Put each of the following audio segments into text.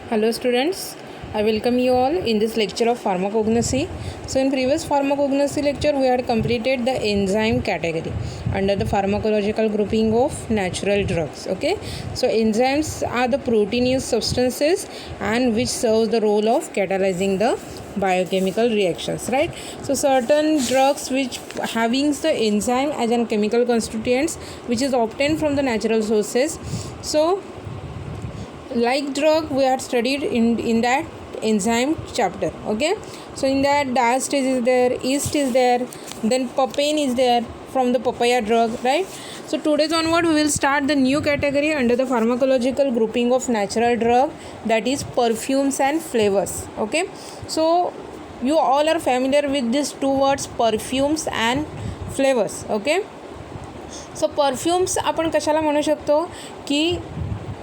Hello students, I welcome you all in this lecture of pharmacognosy. So in previous pharmacognosy lecture we had completed the enzyme category under the pharmacological grouping of natural drugs. Okay, so enzymes are the proteinous substances and which serves the role of catalyzing the biochemical reactions, right? So certain drugs which having the enzyme as a chemical constituents which is obtained from the natural sources. So like drug we had studied in that enzyme chapter. Okay, so in that diastase is there, yeast is there, then papain is there from the papaya drug, right? So today's onward we will start the new category under the pharmacological grouping of natural drug, that is perfumes and flavors. Okay, so you all are familiar with these two words, perfumes and flavors. Okay, so perfumes आपण कशाला म्हणू शकतो की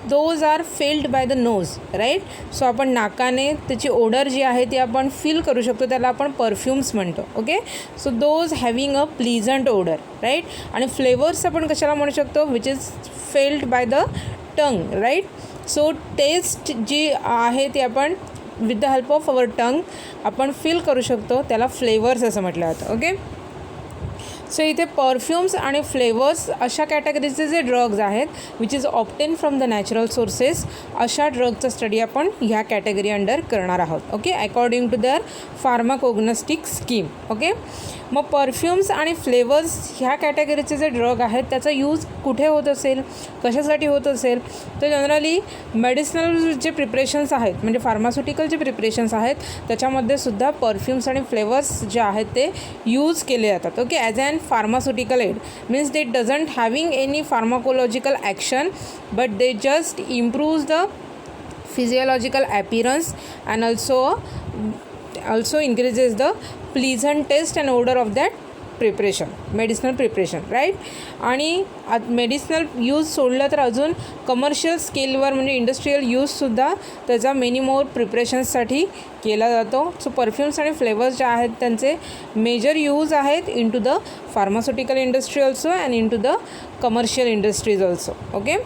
those are felt by the nose, right? So आपण नाकाने त्याची Oder जी आहे ती आपण फील करू शकतो, त्याला आपण परफ्यूम्स म्हणतो. Okay, so those having a pleasant odour, right? आणि फ्लेवर्स आपण कशाला म्हणू शकतो, which is felt by the tongue, right? So taste जी आहे ती आपण with the help of our tongue आपण फील करू शकतो, त्याला फ्लेवर्स असं म्हटलं जातं. ओके, सो इथे परफ्यूम्स आणि फ्लेवर्स अशा कॅटेगरीचे जे ड्रग्ज आहेत which is obtain from the natural sources, अशा ड्रगचा स्टडी आपण ह्या कॅटेगरी अंडर करणार आहोत. Okay, according to their pharmacognostic scheme. Okay, मग परफ्यूम्स आणि फ्लेवर्स ह्या कॅटेगरीचे जे ड्रग आहेत त्याचा यूज कुठे होत असेल, कशासाठी होत असेल, तर जनरली मेडिसिनल जे प्रिपरेशन्स आहेत म्हणजे फार्मास्युटिकल जे प्रिपरेशन्स आहेत त्याच्यामध्ये सुद्धा परफ्यूम्स आणि फ्लेवर्स जे आहेत ते यूज केले जातात. Okay, as an pharmaceutical aid means they doesn't having any pharmacological action but they just improves the physiological appearance and also increases the pleasant taste and odor of that preparation, medicinal preparation, right? आणि medicinal use सोडलं तर अजून commercial स्केलवर म्हणजे industrial यूजसुद्धा त्याचा many more प्रिपरेशन्ससाठी केला जातो. So perfumes आणि फ्लेवर्स जे आहेत त्यांचे मेजर यूज आहेत in to the pharmaceutical industry also and in to the commercial industries also. Okay,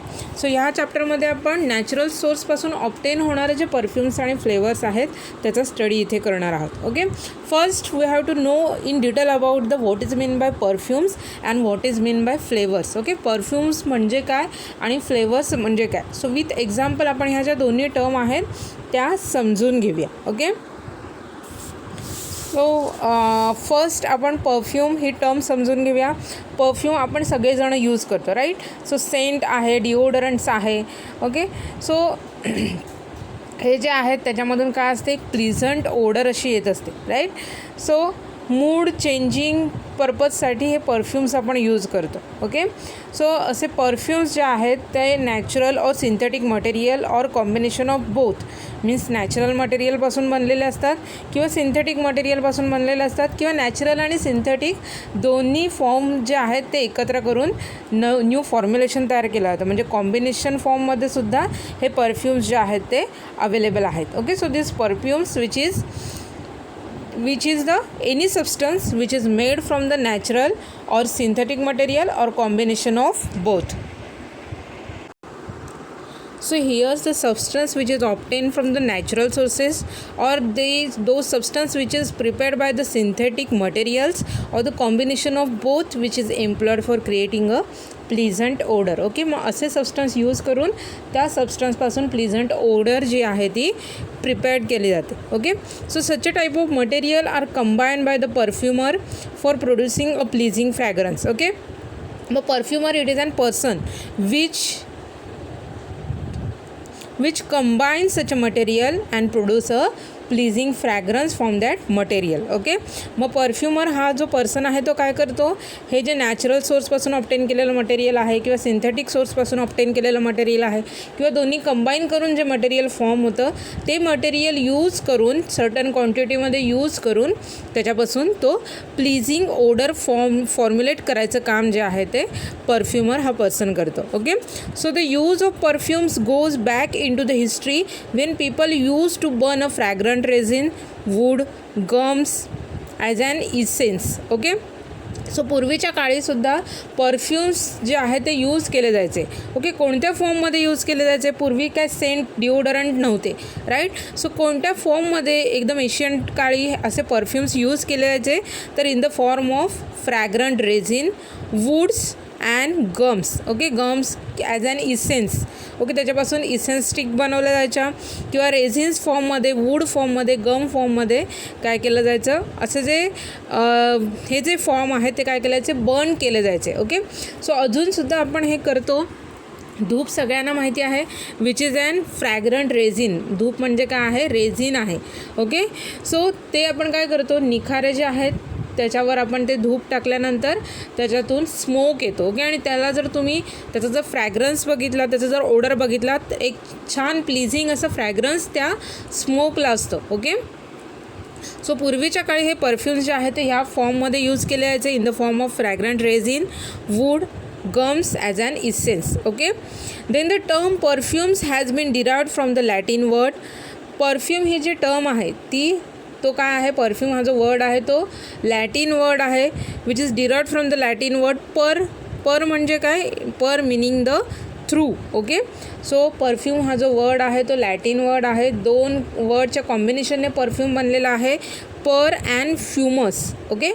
so ह्या चॅप्टरमध्ये आपण नॅचरल सोर्सपासून ऑप्टेन होणारे जे परफ्यूम्स आणि फ्लेवर्स आहेत त्याचा स्टडी इथे करणार आहोत. Okay, first we have to know in detail about the what is mean by perfumes and what is mean by flavours. Okay, perfumes म्हणजे काय आणि फ्लेवर्स म्हणजे काय. सो विथ एक्झाम्पल आपण ह्या ज्या दोन्ही टर्म आहेत त्या समजून घेऊया. ओके, सो फर्स्ट आपण परफ्यूम ही टर्म समजून घेऊया. परफ्यूम आपण सगळेजण यूज करतो, राईट? सो सेंट आहे, डिओडरंट्स आहे. ओके, सो हे जे आहेत त्याच्यामधून काय असते, एक प्लीझंट ओडर अशी येत असते, राईट? सो मूड चेंजिंग पर्पजसाठी हे परफ्यूम्स आपण यूज करतो. ओके, सो असे परफ्यूम्स जे आहेत ते natural or synthetic material or combination of both means natural मटेरियलपासून बनलेले असतात किंवा सिंथेटिक मटेरियलपासून बनलेले असतात किंवा नॅचरल आणि सिंथेटिक दोन्ही फॉर्म जे आहेत ते एकत्र करून न्यू फॉर्म्युलेशन तयार केलं जातं. म्हणजे कॉम्बिनेशन फॉर्ममध्ये सुद्धा हे परफ्यूम्स जे आहेत ते अवेलेबल आहेत. Okay, so this perfumes which is the any substance which is made from the natural or synthetic material or combination of both. So here's the substance which is obtained from the natural sources or those substance which is prepared by the synthetic materials or the combination of both which is employed for creating a pleasant odour. Okay, मग असे substance use करून त्या सबस्टन्सपासून pleasant Oder जी आहे ती prepared केली जाते. Okay, so such a type of material are combined by the perfumer for producing a pleasing fragrance. Okay, मग perfumer it is an person which combines such a material and produce a pleasing fragrance from that material. Okay, मग perfumer हा जो person आहे तो काय करतो, हे जे नॅचरल सोर्सपासून ऑप्टेन केलेलं मटेरियल आहे किंवा सिंथेटिक सोर्सपासून ऑप्टेन केलेलं मटेरियल आहे किंवा दोन्ही कंबाईन करून जे मटेरियल फॉर्म होतं ते मटेरियल यूज करून सर्टन क्वांटिटीमध्ये यूज करून त्याच्यापासून तो प्लीजिंग ओडर फॉर्म्युलेट करायचं काम जे आहे ते परफ्युमर हा पर्सन करतो. Okay, so the use of perfumes goes back in to the history when people use to burn a fragrant resin, wood, gums as an essence. Okay, so पूर्वीच्या काळीसुद्धा perfumes जे आहे ते यूज केले जायचे. ओके, कोणत्या फॉर्ममध्ये यूज केले जायचे? पूर्वी काय सेंट डिओडरंट नव्हते, राईट. सो कोणत्या फॉर्ममध्ये एकदम एशियंट काळी असे परफ्यूम्स यूज केले जायचे? तर in the form of fragrant resin, woods and gums. Okay, gums as an essence. Okay, त्याच्यापासून इसेन्स स्टिक बनवल्या जायच्या किंवा रेझिन्स फॉर्ममध्ये, वूड फॉर्ममध्ये, गम फॉर्ममध्ये काय केलं जायचं? असे जे हे जे फॉर्म आहेत ते काय केले जायचे? बर्न केले जायचे. ओके, सो अजूनसुद्धा आपण हे करतो. धूप सगळ्यांना माहिती आहे, which is an fragrant resin. धूप म्हणजे काय आहे? रेझिन आहे. ओके, सो ते आपण काय करतो? निखारे जे आहेत त्याच्यावर आपण ते धूप टाकल्यानंतर त्याच्यातून स्मोक येतो. ओके, आणि त्याला जर तुम्ही त्याचा जर फ्रॅग्रन्स बघितला, त्याचा जर ओडर बघितला, तर एक छान प्लीजिंग असं फ्रॅग्रन्स त्या स्मोकला असतं. ओके, सो पूर्वीच्या काळी हे परफ्यूम्स जे आहेत ते ह्या फॉर्ममध्ये यूज केले जायचे, in the form of fragrant resin, wood, gums as an essence. Okay, then the term perfumes has been derived from the Latin word. Perfume ही जी टर्म आहे तो काय आहे? परफ्यूम हा जो वर्ड आहे तो लॅटिन वर्ड आहे, which is derived from the Latin word per म्हणजे काय? Per meaning the through. Okay, so perfume हा जो वर्ड आहे तो लॅटिन वर्ड आहे. दोन वर्डच्या कॉम्बिनेशनने परफ्यूम बनलेला आहे, पर अँड फ्युमस. ओके,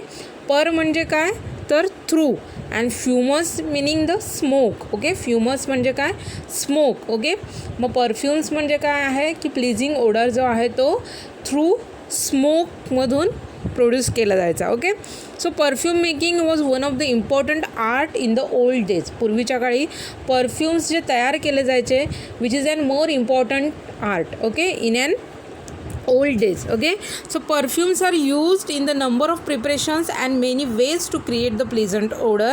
पर म्हणजे काय? तर थ्रू, अँड फ्युमस मिनिंग द स्मोक. ओके, फ्युमस म्हणजे काय? स्मोक. ओके, मग परफ्यूम्स म्हणजे काय आहे? की प्लीजिंग ओडर जो आहे तो थ्रू स्मोकमधून प्रोड्यूस केला जायचा. Okay, so perfume making was one of the important art in the old days. पूर्वीच्या काळी परफ्यूम्स जे तयार केले जायचे, which is an more important art. Okay, in an old days. Okay, so perfumes are used in the number of preparations and many ways to create the pleasant odor,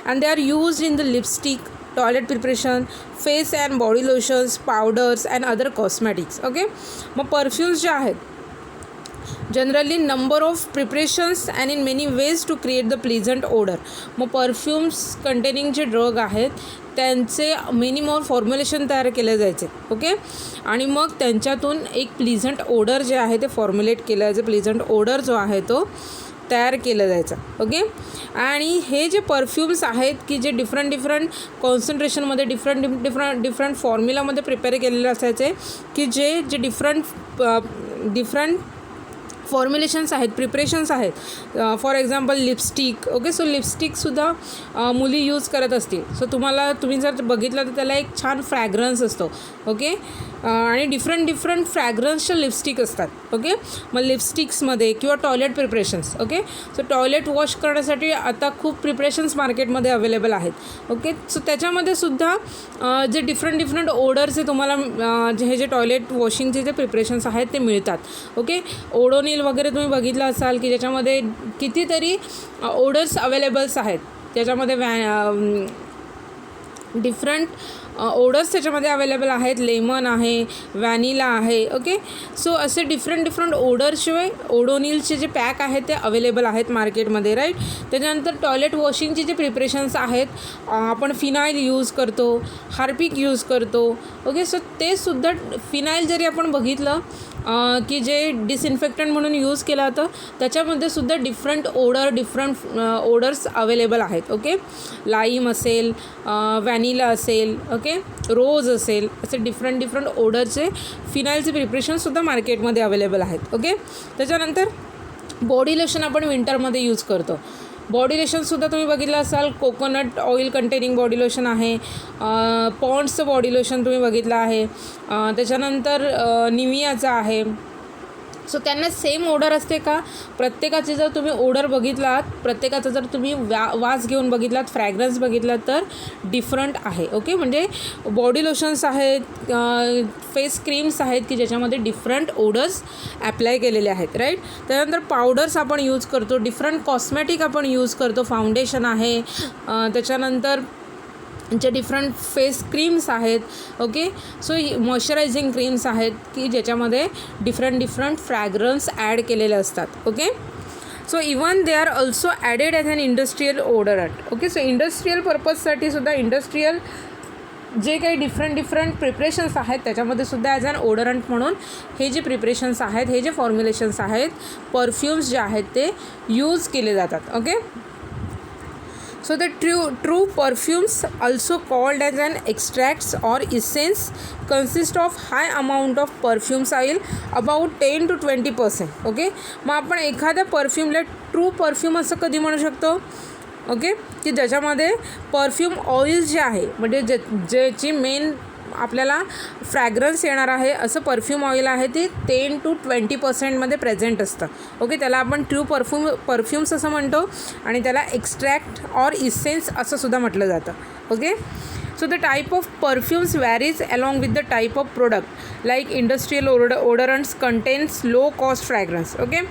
and they are used in the lipstick, toilet preparation, face and body lotions, powders and other cosmetics. Okay, मग perfumes जे आहेत generally number of preparations and in many ways to create the pleasant odour. मग perfumes containing जे drug आहेत त्यांचे many more formulation तयार केले जायचे. ओके, आणि मग त्यांच्यातून एक प्लीझंट ओडर जे आहे ते फॉर्म्युलेट केलं जायचं. प्लीझंट ओडर जो आहे तो तयार केलं जायचं. ओके, आणि हे जे परफ्यूम्स आहेत की जे डिफरंट कॉन्सन्ट्रेशनमध्ये डिफरंट फॉर्म्युलामध्ये प्रिपेअर केलेले असायचे, की जे डिफरंट फॉर्म्युलेशन्स आहेत, प्रिपरेशन्स आहेत. For example lipstick. Okay, so लिपस्टिकसुद्धा मुली यूज करत असतील. सो तुम्ही जर बघितलं तर त्याला एक छान फ्रॅग्रन्स असतो. ओके, आणि डिफरंट फ्रॅग्रन्सच्या लिपस्टिक असतात. ओके, मग लिपस्टिक्समध्ये किंवा toilet preparations. Okay, so toilet wash करण्यासाठी आता खूप प्रिपरेशन्स मार्केटमध्ये अवेलेबल आहेत. ओके, सो त्याच्यामध्ये सुद्धा जे डिफरंट ओडरचे तुम्हाला जे टॉयलेट वॉशिंगचे जे प्रिपरेशन्स आहेत ते मिळतात. ओके, ओडोनिल वगैरे तुम्ही बघितलं असाल की ज्याच्यामध्ये कितीतरी ओडर्स अवेलेबल्स आहेत. त्याच्यामध्ये डिफरंट ओडर्स त्याच्यामध्ये अवेलेबल आहेत. लेमन आहे, व्हॅनिला आहे. ओके, सो असे डिफरंट ओडरशिवाय ओडोनिलचे जे पॅक आहेत ते अवेलेबल आहेत मार्केटमध्ये, राईट. त्याच्यानंतर टॉयलेट वॉशिंगचे जे प्रिपरेशन्स आहेत, आपण फिनाईल यूज करतो, हार्पिक यूज करतो. ओके, सो ते सुद्धा फिनाईल जरी आपण बघितलं की जे डिसइन्फेक्टंट म्हणून यूज केलं जातं त्याच्यामध्ये सुद्धा डिफरंट ओडर्स अवेलेबल आहेत. ओके, लाईम असेल, व्हॅनिला असेल, ओके, रोज असेल, असे डिफरंट ओडरचे फिनाईलचे प्रिपरेशनसुद्धा मार्केटमध्ये अवेलेबल आहेत. ओके, त्याच्यानंतर बॉडी लोशन आपण विंटरमध्ये यूज करतो. बॉडी लोशनसुद्धा तुम्ही बघितलं असाल, coconut oil containing body lotion आहे, पॉन्ड्सचं बॉडी लोशन तुम्ही बघितलं आहे, त्याच्यानंतर निवियाचं आहे. सो त्यांना सेम ओडर असते का? प्रत्येकाचे जर तुम्ही ओडर बघितलात, प्रत्येकाचा जर तुम्ही वास घेऊन बघितलात, फ्रॅग्रन्स बघितलात तर डिफरंट आहे. ओके, म्हणजे बॉडी लोशन्स आहेत, फेस क्रीम्स आहेत की ज्याच्यामध्ये डिफरंट ओडर्स ॲप्लाय केलेले आहेत, राईट. त्यानंतर पावडर्स आपण यूज करतो, डिफरंट कॉस्मॅटिक आपण यूज करतो, फाउंडेशन आहे, त्याच्यानंतर जे डिफरंट फेस क्रीम्स आहेत. ओके, सो मॉइश्चरायझिंग क्रीम्स आहेत की ज्याच्यामध्ये डिफरंट फ्रॅग्रन्स ॲड केलेले असतात. Okay, so even they are also added as an industrial odorant. Okay, so industrial पर्पजसाठी सुद्धा इंडस्ट्रियल जे काही डिफरंट प्रिपरेशन्स आहेत त्याच्यामध्ये सुद्धा ॲज अन ओडरंट म्हणून हे जे प्रिपरेशन्स आहेत, हे जे फॉर्म्युलेशन्स आहेत, परफ्यूम्स जे आहेत ते यूज केले जातात. Okay, So the true perfumes, also called as an extracts or essence, consist of high amount of perfumes oil, about 10 to 20%. Okay, मग आपण एखाद्या परफ्यूमला ट्रू परफ्यूम असं कधी म्हणू शकतो? ओके, की ज्याच्यामध्ये परफ्यूम ऑइल जे आहे म्हणजे ज्याची मेन आपल्याला फ्रॅग्रन्स येणार आहे असं परफ्यूम ऑइल आहे ते 10 to 20% प्रेझेंट असतं. ओके, त्याला आपण ट्रू परफ्यूम्स असं म्हणतो आणि त्याला एक्स्ट्रॅक्ट ऑर इसेन्स असं सुद्धा म्हटलं जातं. Okay, so the type of perfumes varies along with the type of product like industrial odorants contains low cost fragrance. Okay,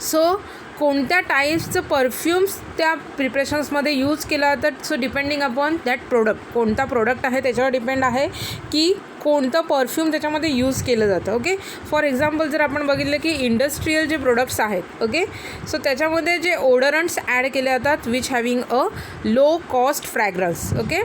so कोणत्या टाईप्सचं परफ्यूम्स त्या प्रिपरेशन्समध्ये यूज केला जातात. So depending upon that product, कोणता प्रोडक्ट आहे त्याच्यावर डिपेंड आहे की कोणतं परफ्यूम त्याच्यामध्ये यूज केलं जातं. ओके, फॉर एक्झाम्पल जर आपण बघितलं की इंडस्ट्रियल जे प्रोडक्ट्स आहेत, ओके, सो त्याच्यामध्ये जे ओडरंट्स ॲड केले जातात which having a low cost fragrance. Okay,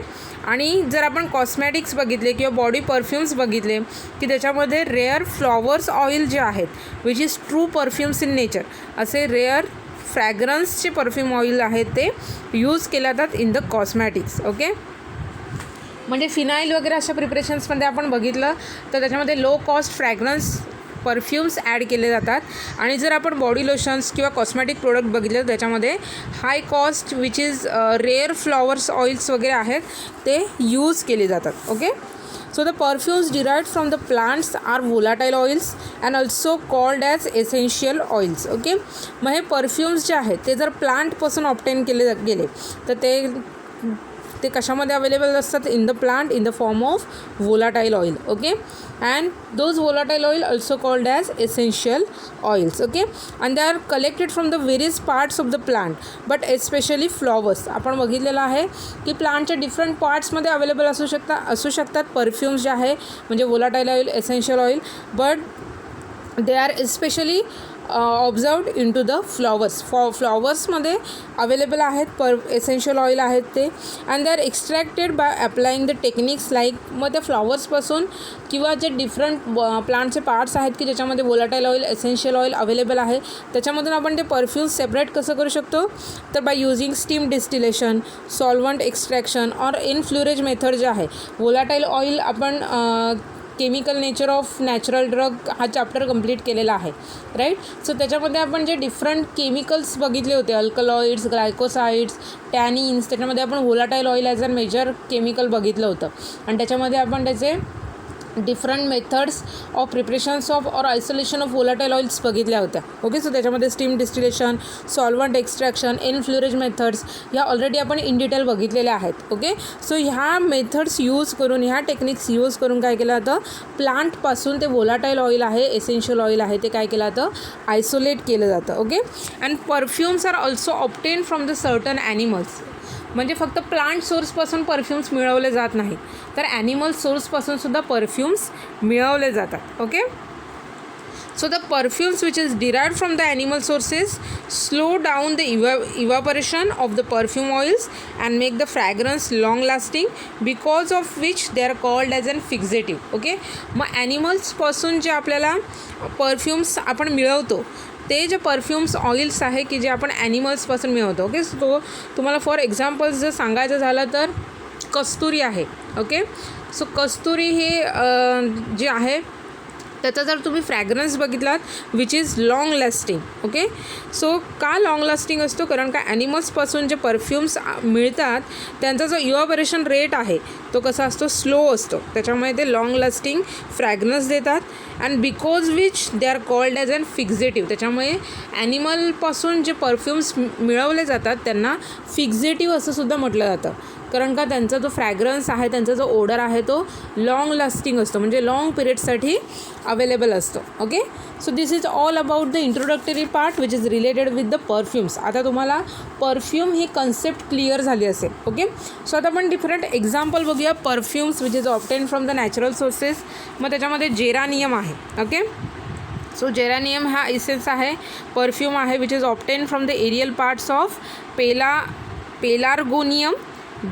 आणि जर आपण कॉस्मॅटिक्स बघितले किंवा बॉडी परफ्यूम्स बघितले की त्याच्यामध्ये रेअर फ्लॉवर्स ऑइल जे आहेत which is true perfumes in nature, असे रेअर फ्रॅग्रन्सचे परफ्यूम ऑइल आहेत ते यूज केले जातात इन द कॉस्मॅटिक्स. ओके, म्हणजे फिनाईल वगैरे अशा प्रिपरेशन्समध्ये आपण बघितलं तर त्याच्यामध्ये low cost fragrance perfumes add केले जातात. आणि जर आपण बॉडी लोशन्स किंवा कॉस्मॅटिक प्रोडक्ट बघितले तर त्याच्यामध्ये high cost which is rare flowers oils वगैरे आहेत ते यूज केले जातात. Okay, so the perfumes derived from the plants are volatile oils and also called as essential oils. Okay, मग हे परफ्यूम्स जे आहेत ते जर प्लांटपासून ऑब्टेन केले गेले तर ते कशामध्ये अवेलेबल असतात? In the plant in the form of volatile oil. Okay, and those volatile oil also called as essential oils. Okay, and they are collected from the various parts of the plant but especially flowers. आपण बघितलेलं आहे की प्लांटच्या different पार्ट्समध्ये available असू शकतात perfumes जे आहे म्हणजे volatile oil, essential oil, but they are especially observed in to the flowers. फ्लॉवर्समध्ये अवेलेबल आहेत एसेन्शियल ऑइल आहेत ते, and they are extracted by applying the techniques like, मग त्या फ्लॉवर्सपासून किंवा जे डिफरंट प्लांटचे पार्ट्स आहेत की ज्याच्यामध्ये volatile oil, essential oil available आहे त्याच्यामधून आपण ते परफ्यूम्स सेपरेट कसं करू शकतो? तर by using steam distillation, solvent extraction और इनफ्लुरेज मेथड जे आहे. वोलाटाईल ऑइल आपण chemical nature of natural drug हा चॅप्टर कंप्लीट केलेला आहे, राईट. सो त्याच्यामध्ये आपण जे डिफरंट केमिकल्स बघितले होते, अल्कलॉइड्स, ग्लायकोसाइड्स, टॅनिन्स, त्याच्यामध्ये आपण volatile oil as a major chemical बघितलं होतं आणि त्याच्यामध्ये आपण त्याचे different methods of preparations of or isolation of volatile oils बघितल्या होत्या. ओके, सो त्याच्यामध्ये steam distillation, solvent extraction, enfleurage methods ह्या ऑलरेडी आपण इन डिटेल बघितलेल्या आहेत. ओके, सो ह्या मेथड्स यूज करून, ह्या टेक्निक्स यूज करून काय केलं जातं? प्लांटपासून ते व्होलाटाईल ऑइल आहे, एसेन्शियल ऑइल आहे ते काय केलं जातं? आयसोलेट केलं जातं. Okay, and perfumes are also obtain from the certain animals. म्हणजे फक्त प्लांट सोर्सपासून परफ्यूम्स मिळवले जात नाहीत तर ॲनिमल सोर्सपासून सुद्धा परफ्यूम्स मिळवले जातात. Okay, so the perfumes which is derived from the animal sources slow down the evaporation of the perfume oils and make the fragrance long lasting because of which they are called as an fixative. Okay, मग ॲनिमल्सपासून जे आपल्याला perfumes आपण मिळवतो ते जे perfumes oils आहे की जे आपण ॲनिमल्सपासून मिळवतो. ओके, सो तुम्हाला फॉर एक्झाम्पल्स जर सांगायचं झालं तर कस्तुरी आहे. ओके, सो कस्तुरी हे जे आहे त्याचा जर तुम्ही फ्रॅग्रन्स बघितलात which is long lasting. Okay, so का लाँग लास्टिंग असतो? कारण का ॲनिमल्सपासून जे परफ्यूम्स मिळतात त्यांचा जो इव्हॅपोरेशन रेट आहे तो कसा असतो? स्लो असतो. त्याच्यामुळे ते लाँग लास्टिंग फ्रॅग्रन्स देतात and because which they are called as an fixative. त्याच्यामुळे ॲनिमलपासून जे परफ्यूम्स मिळवले जातात त्यांना फिक्झेटिव्ह असं सुद्धा म्हटलं जातं. कारण का त्यांचा जो फ्रॅग्रन्स आहे, त्यांचा जो ओडर आहे तो लाँग लास्टिंग असतो, म्हणजे लाँग पिरियडसाठी अवेलेबल असतो. Okay, so this is all about the introductory part which is related with the perfumes. आता तुम्हाला परफ्यूम ही कन्सेप्ट क्लिअर झाली असेल. ओके, सो आता आपण डिफरंट एक्झाम्पल बघूया perfumes which is obtain from the natural sources. मग त्याच्यामध्ये जेरानियम आहे. ओके, सो जेरानियम हा इसेन्स आहे, परफ्यूम आहे which is obtain from the aerial parts of पेलार्गोनियम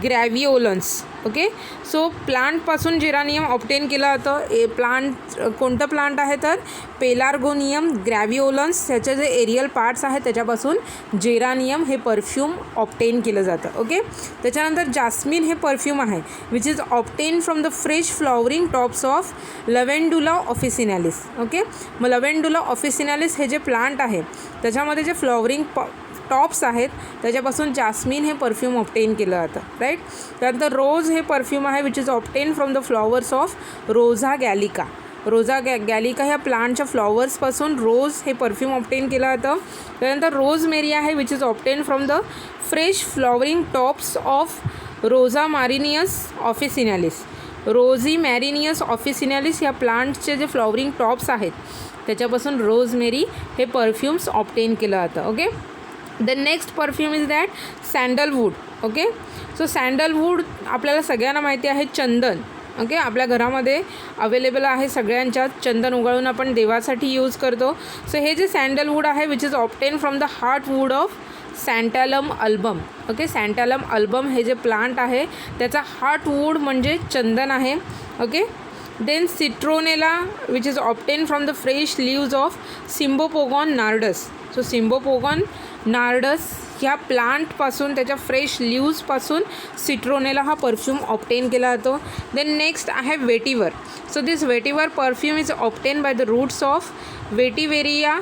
ग्रॅव्हिओलन्स. ओके. सो प्लांटपासून जेरानियम ऑब्टेन केलं जातं. प्लांट कोणतं प्लांट आहे तर पेलार्गोनियम ग्रॅव्हिओलन्स, ह्याचे जे एरियल पार्ट्स आहेत त्याच्यापासून जेरानियम हे परफ्यूम ऑब्टेन केलं जातं. ओके. त्याच्यानंतर जास्मिन हे परफ्यूम आहे which is obtain from the fresh flowering tops of लव्हेंडुला ऑफिसिनालिस. ओके. मग लव्हेंडुला ऑफिसिनालिस हे जे प्लांट आहे त्याच्यामध्ये जे फ्लॉवरिंग टॉप्स आहेत त्याच्यापासून जास्मिन हे परफ्यूम ऑब्टेन केलं जातं. राईट. त्यानंतर रोज हे परफ्यूम आहे which is obtain from the flowers of रोझा गॅलिका. रोझा गॅलिका ह्या प्लांटच्या फ्लॉवर्सपासून रोज हे परफ्यूम ऑब्टेन केलं जातं. त्यानंतर रोजमेरी आहे which is obtain from the fresh flowering tops of रोझा मॅरिनियस ऑफिसिनालिस. रोझी मॅरिनियस ऑफिसिनालिस ह्या प्लांटचे जे फ्लॉवरिंग टॉप्स आहेत त्याच्यापासून रोजमेरी हे परफ्यूम्स ऑब्टेन केलं जातं. Okay. The next perfume is that sandalwood. Okay. So sandalwood आपल्याला सगळ्यांना माहिती आहे चंदन. ओके. आपल्या घरामध्ये अवेलेबल आहे सगळ्यांच्याच. चंदन उगाळून आपण देवासाठी यूज करतो. सो हे जे सँडलवूड आहे which is obtain from the heartwood of सँटॅलम अल्बम. ओके. सँटॅलम अल्बम हे जे प्लांट आहे त्याचा हार्टवूड म्हणजे चंदन आहे. Okay. Then citronella which is obtain from the fresh leaves of सिम्बोपोगॉन नार्डस. सो सिम्बोपोगॉन नार्डस ह्या प्लांटपासून त्याच्या फ्रेश लीव्सपासून सिट्रोनेला हा परफ्यूम ऑब्टेन केला जातो. देन नेक्स्ट आहे vetiver. So this vetiver perfume is obtain by the roots of वेटिवेरिया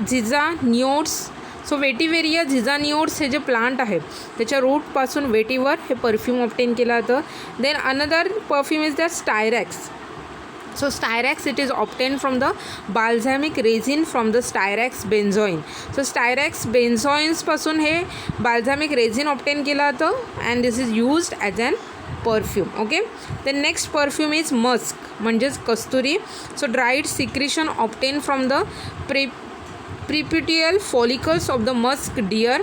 झिझानिओड्स. सो वेटिवेरिया झिझानिओड्स हे जे प्लांट आहे त्याच्या रूटपासून वेटिवर हे परफ्यूम ऑब्टेन केलं जातं. Then another perfume is that styrax. So Styrax it is obtained from the balsamic resin from the Styrax benzoin. So Styrax benzoins पासून हे balsamic resin obtain केलं जातं and this is used as an perfume. Okay. The next perfume is musk म्हणजेच कस्तुरी. So dried secretion obtained from the preputeal follicles of the musk deer.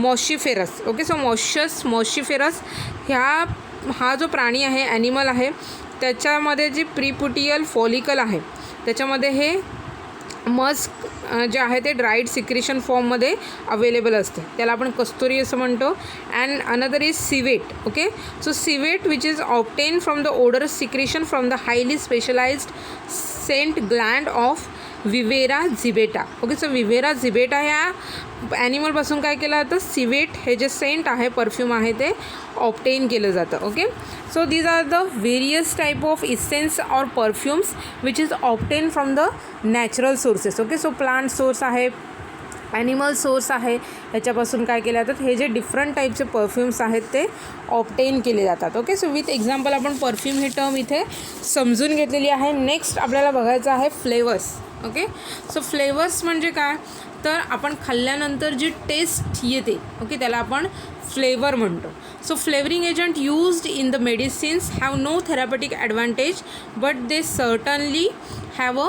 Moschifera's. Okay. So Moschifera's हा जो प्राणी आहे animal आहे त्याच्यामध्ये जी प्रिपुटियल follicle आहे त्याच्यामध्ये हे मस्क जे आहे ते ड्राईड सिक्रेशन फॉर्ममध्ये अवेलेबल असते. त्याला आपण कस्तुरी असं म्हणतो. And another is civet. Okay. So civet which is obtain from the odour secretion from the highly specialised scent gland of विवेरा झिबेटा. ओके. सो विवेरा झिबेटा ह्या ॲनिमलपासून काय केलं जातं सिवेट हे जे सेंट आहे परफ्यूम आहे ते ऑब्टेन केलं जातं. Okay. So these are the various type of essence or perfumes which is obtain from the natural sources. Okay. So plant source आहे, ॲनिमल सोर्स आहे, ह्याच्यापासून काय केले जातात हे जे डिफरंट टाईपचे परफ्यूम्स आहेत ते ऑब्टेन केले जातात. ओके. सो विथ एक्झाम्पल आपण परफ्यूम ही टर्म इथे समजून घेतलेली आहे. नेक्स्ट आपल्याला बघायचं आहे फ्लेवर्स. ओके. सो फ्लेवर्स म्हणजे काय तर आपण खाल्ल्यानंतर जी टेस्ट येते ओके त्याला आपण फ्लेवर म्हणतो. So flavouring agent used in the medicines have no therapeutic advantage but they certainly have a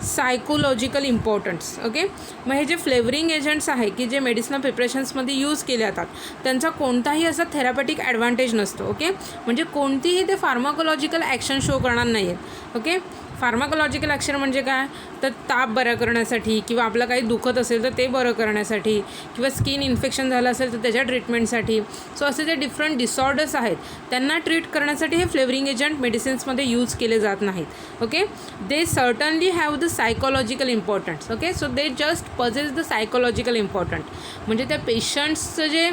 psychological importance. Okay. मग हे जे फ्लेवरिंग एजंट्स आहे की जे मेडिसिनल प्रिपरेशन्समध्ये यूज केले जातात त्यांचा कोणताही असा थेरापेटिक ॲडव्हान्टेज नसतो. ओके. म्हणजे कोणतीही ते फार्माकोलॉजिकल ॲक्शन शो करणार नाही आहेत. ओके. फार्माकोलॉजिकल ॲक्शन म्हणजे काय तर ताप बरा करण्यासाठी किंवा आपलं काही दुखत असेल तर ते बरं करण्यासाठी किंवा स्किन इन्फेक्शन झालं असेल तर त्याच्या ट्रीटमेंटसाठी. सो असे जे डिफरंट डिसऑर्डर्स आहेत त्यांना ट्रीट करण्यासाठी हे फ्लेवरिंग एजंट मेडिसिन्समध्ये यूज केले जात नाहीत. Okay. They certainly have the psychological importance. Okay. So they just possess the psychological important म्हणजे त्या पेशंट्सचं जे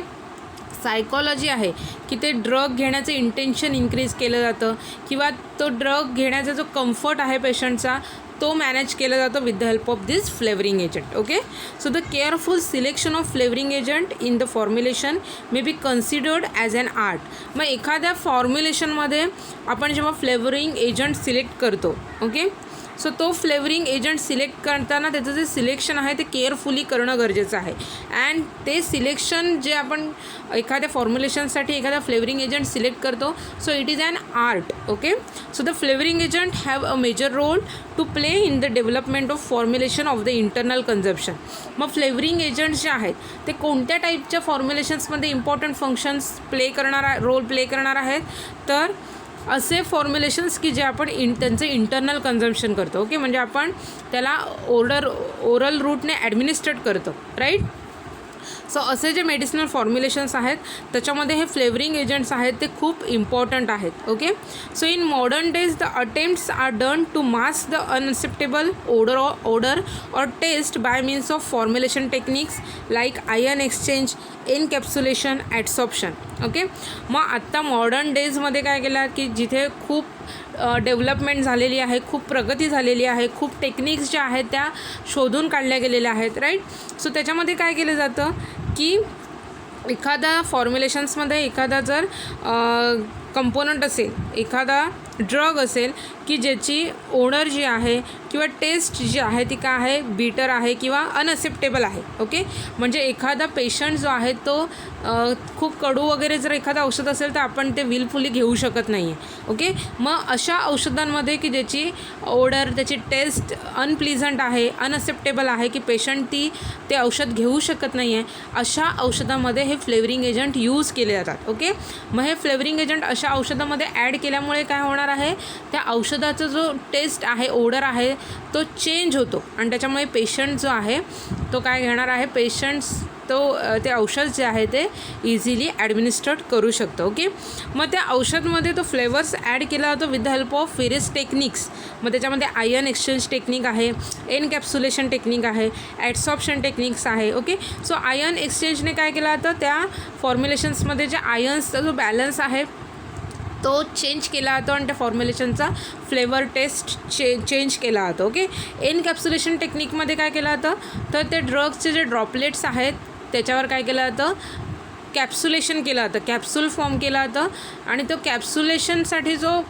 सायकॉलॉजी आहे की ते ड्रग घेण्याचं इंटेन्शन इन्क्रीज केलं जातं किंवा तो ड्रग घेण्याचा जो कम्फर्ट आहे पेशंटचा तो मॅनेज केला जातो with the help of this flavouring agent. Okay. So the careful selection of flavouring agent in the formulation may be considered as an art. मग एखाद्या फॉर्म्युलेशनमध्ये आपण जेव्हा फ्लेवरिंग एजंट सिलेक्ट करतो ओके सो तो फ्लेवरिंग एजंट सिलेक्ट करताना त्याचं जे सिलेक्शन आहे ते केअरफुली करणं गरजेचं आहे. अँड ते सिलेक्शन जे आपण एखाद्या फॉर्म्युलेशनसाठी एखादा फ्लेवरिंग एजंट सिलेक्ट करतो so it is an art. Okay. So the flavouring agent have a major role to play in the development of formulation of the internal consumption. मग फ्लेवरिंग एजंट्स जे आहेत ते कोणत्या टाईपच्या फॉर्म्युलेशन्समध्ये इम्पॉर्टंट फंक्शन्स रोल प्ले करणार आहेत तर असे फॉर्म्युलेशन्स की जे आपण त्यांचं इंटरनल कन्झम्पशन करतो. ओके. म्हणजे आपण त्याला ओरल रूटने ॲडमिनिस्ट्रेट करतो. राईट. सो असे जे मेडिसिनल फॉर्म्युलेशन्स आहेत त्याच्यामध्ये हे फ्लेवरिंग एजंट्स आहेत ते खूप इम्पॉर्टंट आहेत. Okay, so in modern days the attempts are done to mask the unacceptable odor or taste by means of formulation techniques like ion exchange, encapsulation, adsorption. Okay, मग आत्ता modern डेजमध्ये काय केलं की जिथे खूप डेव्हलपमेंट झालेली आहे, खूप प्रगती झालेली आहे, खूप टेक्निक्स ज्या आहेत त्या शोधून काढल्या गेलेल्या आहेत, राईट. सो त्याच्यामध्ये काय केलं जातं की एखादा फॉर्म्युलेशन्समध्ये एखादा जर कंपोनंट असेल, एखादा ड्रग असेल की ज्याची ओनर जी आहे किंवा टेस्ट जी आहे ती काय आहे, बिटर आहे किंवा अनअक्सेप्टेबल आहे. ओके, म्हणजे एखादा पेशंट जो आहे तो खूप कडू वगैरे जर एखादं औषध असेल तर आपण ते विलफुली घेऊ शकत नाही आहे. ओके, मग अशा औषधांमध्ये की ज्याची ओडर, त्याची टेस्ट अनप्लिझंट आहे, अनअक्सेप्टेबल आहे की पेशंट ते औषध घेऊ शकत नाही आहे, अशा औषधामध्ये हे फ्लेवरिंग एजंट यूज केले जातात. ओके, मग हे फ्लेवरिंग एजंट अशा औषधामध्ये ॲड केल्यामुळे काय होणार आहे, त्या औषधाचा जो टेस्ट आहे, ओडर आहे तो चेंज होतो आणि त्याच्यामुळे पेशंट जो आहे तो काय घेणार आहे, पेशंट्स ते औषध जे आहे ते इझिली ॲडमिनिस्ट्रेट करू शकतो. ओके, मग त्या औषधमध्ये तो फ्लेवर्स ॲड केला जातो with the help of various techniques. मग त्याच्यामध्ये आयन एक्सचेंज टेक्निक आहे, एनकॅप्सुलेशन टेक्निक आहे, ॲडसॉर्प्शन टेक्निक्स आहे. ओके, सो आयन एक्सचेंजने काय केलं जातं, त्या फॉर्म्युलेशन्समध्ये जे आयन्सचा जो बॅलन्स आहे तो चेंज केला जातो आणि त्या फॉर्म्युलेशनचा फ्लेवर टेस्ट चेंज केला जातो. ओके, एनकॅप्सुलेशन टेक्निकमध्ये काय केलं जातं, तर ते ड्रग्सचे जे ड्रॉपलेट्स आहेत त्याच्यावर काय केलं जातं, कॅप्सुलेशन केलं जातं, कॅप्सूल फॉर्म केला जातं आणि तो कॅप्सुलेशनसाठी जो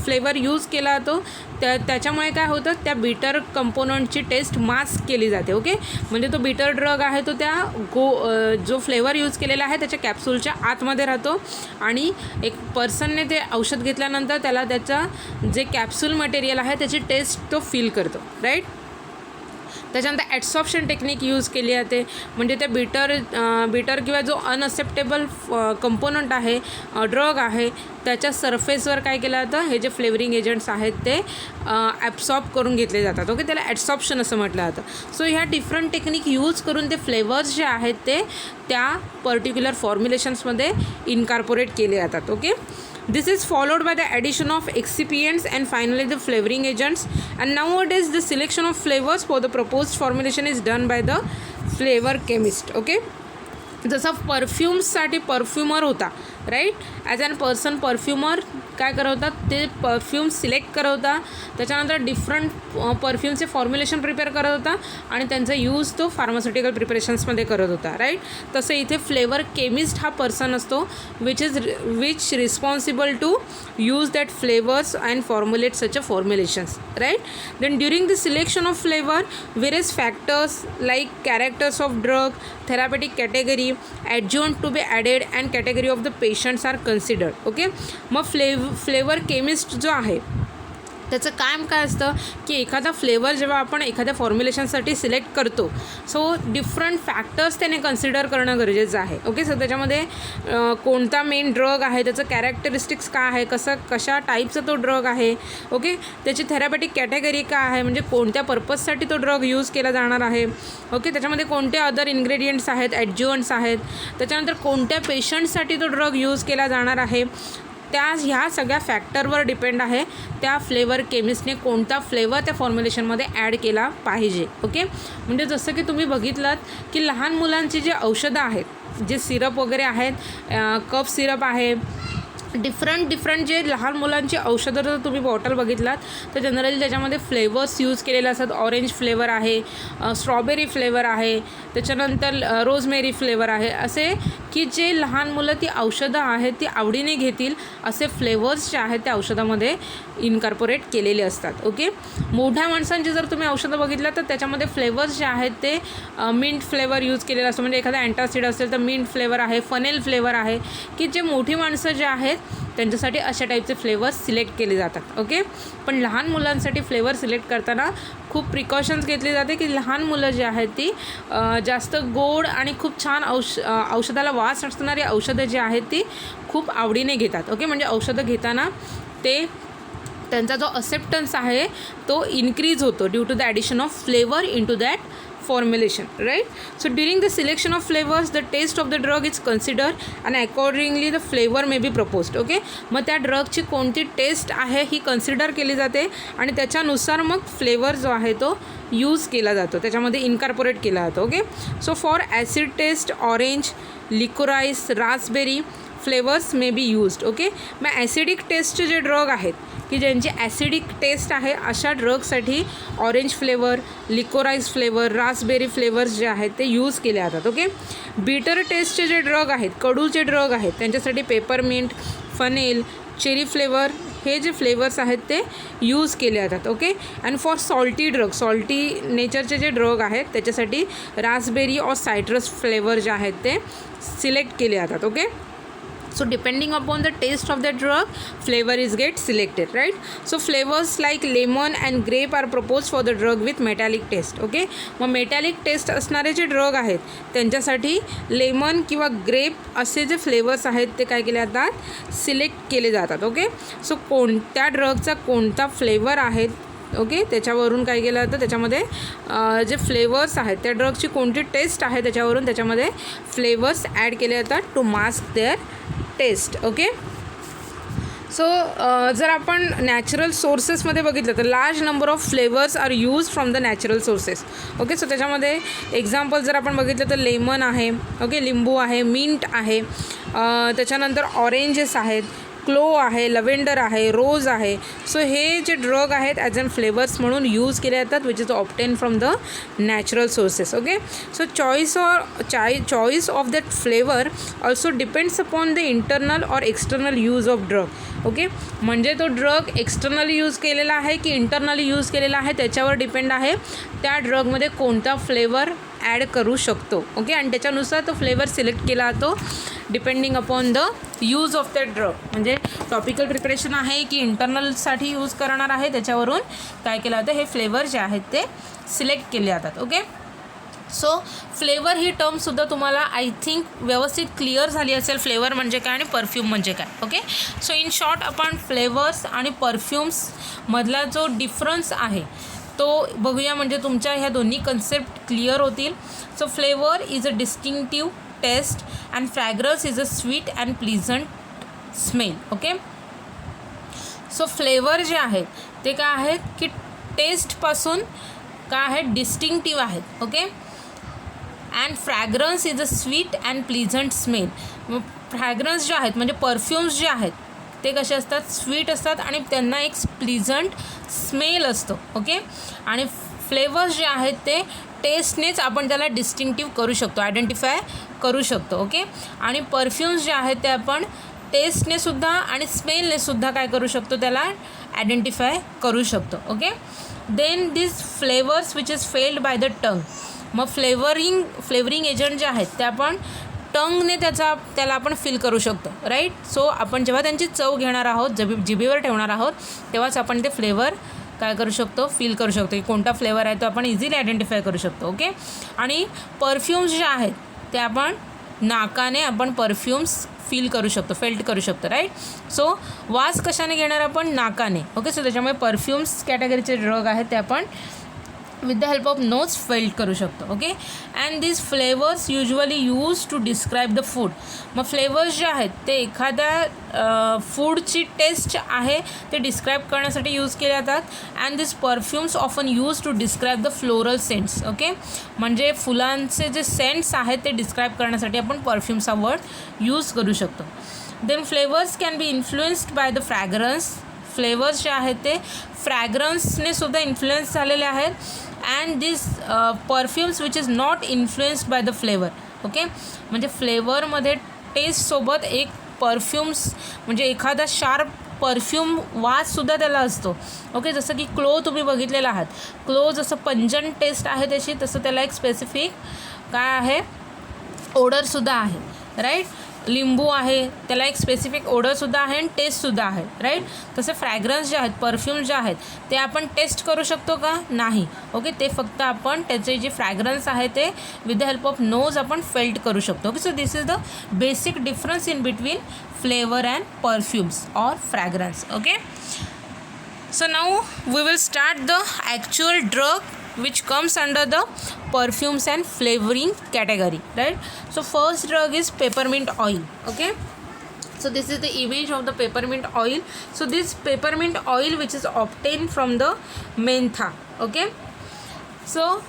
फ्लेवर यूज केला जातो त्याच्यामुळे काय होतं, त्या बिटर कंपोनंटची टेस्ट मास्क केली जाते. ओके, म्हणजे तो बिटर ड्रग आहे तो त्या जो फ्लेवर यूज केलेला आहे त्याच्या कॅप्सूलच्या आतमध्ये राहतो आणि एक पर्सनने ते औषध घेतल्यानंतर त्याला त्याचा जे कॅप्सूल मटेरियल आहे त्याची टेस्ट तो फील करतो, राईट. त्याच्यानंतर ॲडसॉर्प्शन टेक्निक यूज केली जाते, म्हणजे ते बिटर किंवा जो अनअक्सेप्टेबल कंपोनंट आहे, ड्रग आहे, त्याच्या सरफेसवर काय केलं जातं, हे जे फ्लेवरिंग एजंट्स आहेत ते ॲब्सॉर्ब करून घेतले जातात. ओके, त्याला ॲडसॉर्प्शन असं म्हटलं जातं. सो ह्या डिफरंट टेक्निक यूज करून ते फ्लेवर्स जे आहेत ते त्या पर्टिक्युलर फॉर्म्युलेशन्समध्ये इनकॉर्पोरेट केले जातात. Okay, this is followed by the addition of excipients and finally the flavoring agents, and nowadays the selection of flavors for the proposed formulation is done by the flavor chemist. Okay, जसं परफ्यूम्ससाठी परफ्युमर होता, right, as and person परफ्युमर काय करवतात, ते perfume select करवता, त्याच्यानंतर different परफ्यूमचे formulation prepare करत होता आणि त्यांचा use तो फार्मास्युटिकल प्रिपरेशन्समध्ये करत होता, राईट. तसं इथे फ्लेवर केमिस्ट हा पर्सन असतो which responsible to use that flavours and formulate such a formulations, right. Then during the selection of flavour various factors like characters of drug, therapeutic category, adjunct to be added and category of the patients are considered. Okay, मग flavour chemist जो आहे त्याचं काम काय असतं की एखादा flavour जेव्हा आपण एखाद्या फॉर्म्युलेशनसाठी सिलेक्ट करतो सो डिफरंट फॅक्टर्स त्याने कन्सिडर करणं गरजेचं आहे. ओके, सो त्याच्यामध्ये कोणता मेन ड्रग आहे, त्याचं कॅरेक्टरिस्टिक्स काय आहे, कशा टाईपचा तो ड्रग आहे. ओके, त्याची थेरापेटिक कॅटेगरी काय आहे, म्हणजे कोणत्या पर्पजसाठी तो ड्रग यूज केला जाणार आहे. ओके, त्याच्यामध्ये कोणते अदर इन्ग्रेडियंट्स आहेत, ॲडज्युअंट्स आहेत, त्याच्यानंतर कोणत्या पेशंटसाठी तो ड्रग यूज केला जाणार आहे, ह्या सगळ्या फॅक्टरवर डिपेंड आहे त्या फ्लेवर केमिस्टने कोणता फ्लेवर त्या फॉर्म्युलेशनमध्ये ॲड केला पाहिजे. ओके, म्हणजे जसं की तुम्ही बघितलात की लहान मुलांची जे औषधं आहेत, जे सिरप वगैरे आहेत, कफ सिरप आहे, डिफरंट जे लहान मुलांची औषधं जर तुम्ही बॉटल बघितलात तर जनरली त्याच्यामध्ये फ्लेवर्स यूज केलेले असतात. ऑरेंज फ्लेवर आहे, स्ट्रॉबेरी फ्लेवर आहे, त्याच्यानंतर रोजमेरी फ्लेवर आहे, असे की जे लहान मुलं ती औषधं आहेत ती आवडीने घेतील असे फ्लेवर्स जे आहेत त्या औषधामध्ये इनकॉर्पोरेट केलेले असतात. ओके, मोठ्या माणसांची जर तुम्ही औषधं बघितलं तर त्याच्यामध्ये फ्लेवर्स जे आहेत ते मिंट फ्लेवर यूज केलेलं असतं, म्हणजे एखादा अँटासिड असेल तर मिंट फ्लेवर आहे, फनेल फ्लेवर आहे, की जे मोठी माणसं जे आहेत त्यांच्यासाठी अशा टाईपचे फ्लेवर्स सिलेक्ट केले जातात. ओके, पण लहान मुलांसाठी फ्लेवर सिलेक्ट करताना खूप प्रिकॉशन्स घेतले जाते की लहान मुलं जी आहेत ती जास्त गोड आणि खूप छान औषधाला वास असणारी औषधं जी आहेत ती खूप आवडीने घेतात. ओके, म्हणजे औषधं घेताना त्यांचा जो असेप्टन्स आहे तो इन्क्रीज होतो due to the addition of flavour into that formulation, right? So during the selection of flavors the taste of the drug is considered and accordingly the flavor may be proposed. Okay, मग त्या ड्रगची कोणती taste आहे ही consider केली जाते आणि त्याच्यानुसार मग flavour जो आहे तो यूज केला जातो, त्याच्यामध्ये इनकॉर्पोरेट केला जातो. Okay, so for acid taste orange, liquorice, raspberry flavours may be used. Okay, मग ॲसिडिक टेस्टचे जे ड्रग आहेत की ज्यांची ॲसिडिक टेस्ट आहे अशा ड्रगसाठी orange flavour, liquorice flavour, raspberry flavours जे आहेत ते यूज केले जातात. ओके, बिटर टेस्टचे जे ड्रग आहेत, कडूचे ड्रग आहेत, त्यांच्यासाठी पेपरमिंट, फनेल, चेरी फ्लेवर हे जे फ्लेवर्स आहेत ते यूज केले जातात. Okay, and for salty drug, salty नेचरचे जे ड्रग आहेत त्याच्यासाठी रास्पबेरी और सायट्रस फ्लेवर जे आहेत ते सिलेक्ट केले जातात. Okay, so depending upon the taste of the drug flavor is get selected, right? So flavors like lemon and grape are proposed for the drug with metallic taste. Okay, मग metallic taste असणारे जे drug आहेत त्यांच्यासाठी lemon किंवा grep असे जे flavours आहेत ते काय केले जातात, सिलेक्ट केले जातात. ओके, सो कोणत्या ड्रगचा कोणता फ्लेवर आहे ओके त्याच्यावरून काय केलं जातं, त्याच्यामध्ये जे फ्लेवर्स आहेत त्या ड्रगची कोणती टेस्ट आहे त्याच्यावरून त्याच्यामध्ये फ्लेवर्स ॲड केले जातात to mask their taste. Okay, so जर आपण नॅचरल सोर्सेसमध्ये बघितलं तर large number of flavours are use from the natural sources. Okay, so त्याच्यामध्ये एक्झाम्पल जर आपण बघितलं तर लेमन आहे, ओके, लिंबू आहे, मिंट आहे, त्याच्यानंतर ऑरेंजेस आहेत, क्लो आहे, लव्हेंडर आहे, रोज आहे. सो हे जे ड्रग आहेत ॲज अन फ्लेवर्स म्हणून यूज केले जातात which is obtain from the natural sources. Okay, so choice of that flavour also depends upon the internal or external use of drug. Okay, म्हणजे तो ड्रग एक्सटर्नली यूज केलेला आहे की internally use केलेला आहे त्याच्यावर डिपेंड आहे त्या ड्रगमध्ये कोणता फ्लेवर ॲड करू शकतो. ओके, आणि त्याच्यानुसार तो फ्लेवर सिलेक्ट केला जातो depending upon the use of that drug. म्हणजे टॉपिकल प्रिपरेशन आहे की इंटरनलसाठी यूज करणार आहे त्याच्यावरून काय केलं जातं, हे फ्लेवर जे आहेत ते सिलेक्ट केले जातात. ओके, सो फ्लेवर ही टर्मसुद्धा तुम्हाला आय थिंक व्यवस्थित क्लिअर झाली असेल, फ्लेवर म्हणजे काय आणि परफ्यूम म्हणजे काय. ओके, सो इन शॉर्ट आपण फ्लेवर्स आणि परफ्यूम्समधला जो डिफरन्स आहे तो बघूया, म्हणजे तुमच्या ह्या दोन्ही कन्सेप्ट क्लिअर होतील. So flavour is a distinctive taste and fragrance is a sweet and pleasant smell. Okay, so flavour जे आहेत ते काय आहेत की टेस्टपासून काय आहेत, डिस्टिंक्टिव्ह आहेत. Okay, and fragrance is a sweet and pleasant smell. मग फ्रॅग्रन्स जे आहेत म्हणजे परफ्यूम्स जे आहेत ते कसे असतात, स्वीट असतात आणि त्यांना एक प्लीझंट स्मेल असतो. ओके, आणि फ्लेवर्स जे आहेत ते टेस्टनेच आपण त्याला डिस्टिंक्टिव्ह करू शकतो, आयडेंटिफाय करू शकतो. ओके, आणि परफ्यूम्स जे आहेत ते आपण टेस्टनेसुद्धा आणि स्मेलनेसुद्धा काय करू शकतो, त्याला आयडेंटिफाय करू शकतो. Okay, then this flavours which is felt by the tongue. मग फ्लेवरिंग एजंट जे आहेत ते आपण टंगने त्याला आपण फील करू शकतो, राईट. सो आपण जेव्हा त्यांची चव घेणार आहोत, जिभेवर ठेवणार आहोत तेव्हाच आपण ते फ्लेवर काय करू शकतो, फील करू शकतो की कोणता फ्लेवर आहे तो आपण इझिली आयडेंटिफाय करू शकतो. ओके, आणि परफ्यूम्स जे आहेत ते आपण नाकाने आपण परफ्यूम्स फील करू शकतो, फेल्ट करू शकतो, राईट. सो वास कशाने घेणार आपण, नाकाने. ओके, सो त्याच्यामुळे परफ्यूम्स कॅटेगरीचे ड्रग आहेत ते आपण with the help of nose felt करू शकतो. Okay, and this flavours usually use to describe the food. मग फ्लेवर्स जे आहेत ते एखाद्या फूडची टेस्ट आहे ते डिस्क्राईब करण्यासाठी यूज केले जातात. And this perfumes often use to describe the floral scents. Okay, म्हणजे फुलांचे जे सेंट्स आहेत ते डिस्क्राईब करण्यासाठी आपण परफ्यूम्स हा वर्ड यूज करू शकतो. Then flavours can be influenced by the fragrance. Flavours जे आहेत ते फ्रॅग्रन्सने सुद्धा इन्फ्लुएन्स झालेले आहेत. And this perfumes which is not influenced by the flavour. Okay, म्हणजे फ्लेवरमध्ये टेस्टसोबत एक परफ्यूम्स म्हणजे एखादा शार्प परफ्यूम वाससुद्धा त्याला असतो. ओके, जसं की क्लो तुम्ही बघितलेला आहात, क्लो जसं पंजंट टेस्ट आहे त्याची तसं त्याला एक स्पेसिफिक काय आहे, ओडरसुद्धा आहे, राईट. लिंबू आहे त्याला एक स्पेसिफिक ओडरसुद्धा आहे आणि टेस्टसुद्धा आहे, राईट. तसे फ्रॅग्रन्स जे आहेत, परफ्यूम्स जे आहेत ते आपण टेस्ट करू शकतो का, नाही. ओके, ते फक्त आपण त्याचे जे फ्रॅग्रन्स आहे ते with the help of nose आपण फेल्ट करू शकतो. Okay, so this is the basic difference in between flavour and perfumes or fragrance. Okay, so now we will start the actual drug which comes under the perfumes and flavoring category, right? So first drug is peppermint oil. Okay, so this is the image of the peppermint oil. So this peppermint oil which is obtained from the mentha. Okay, so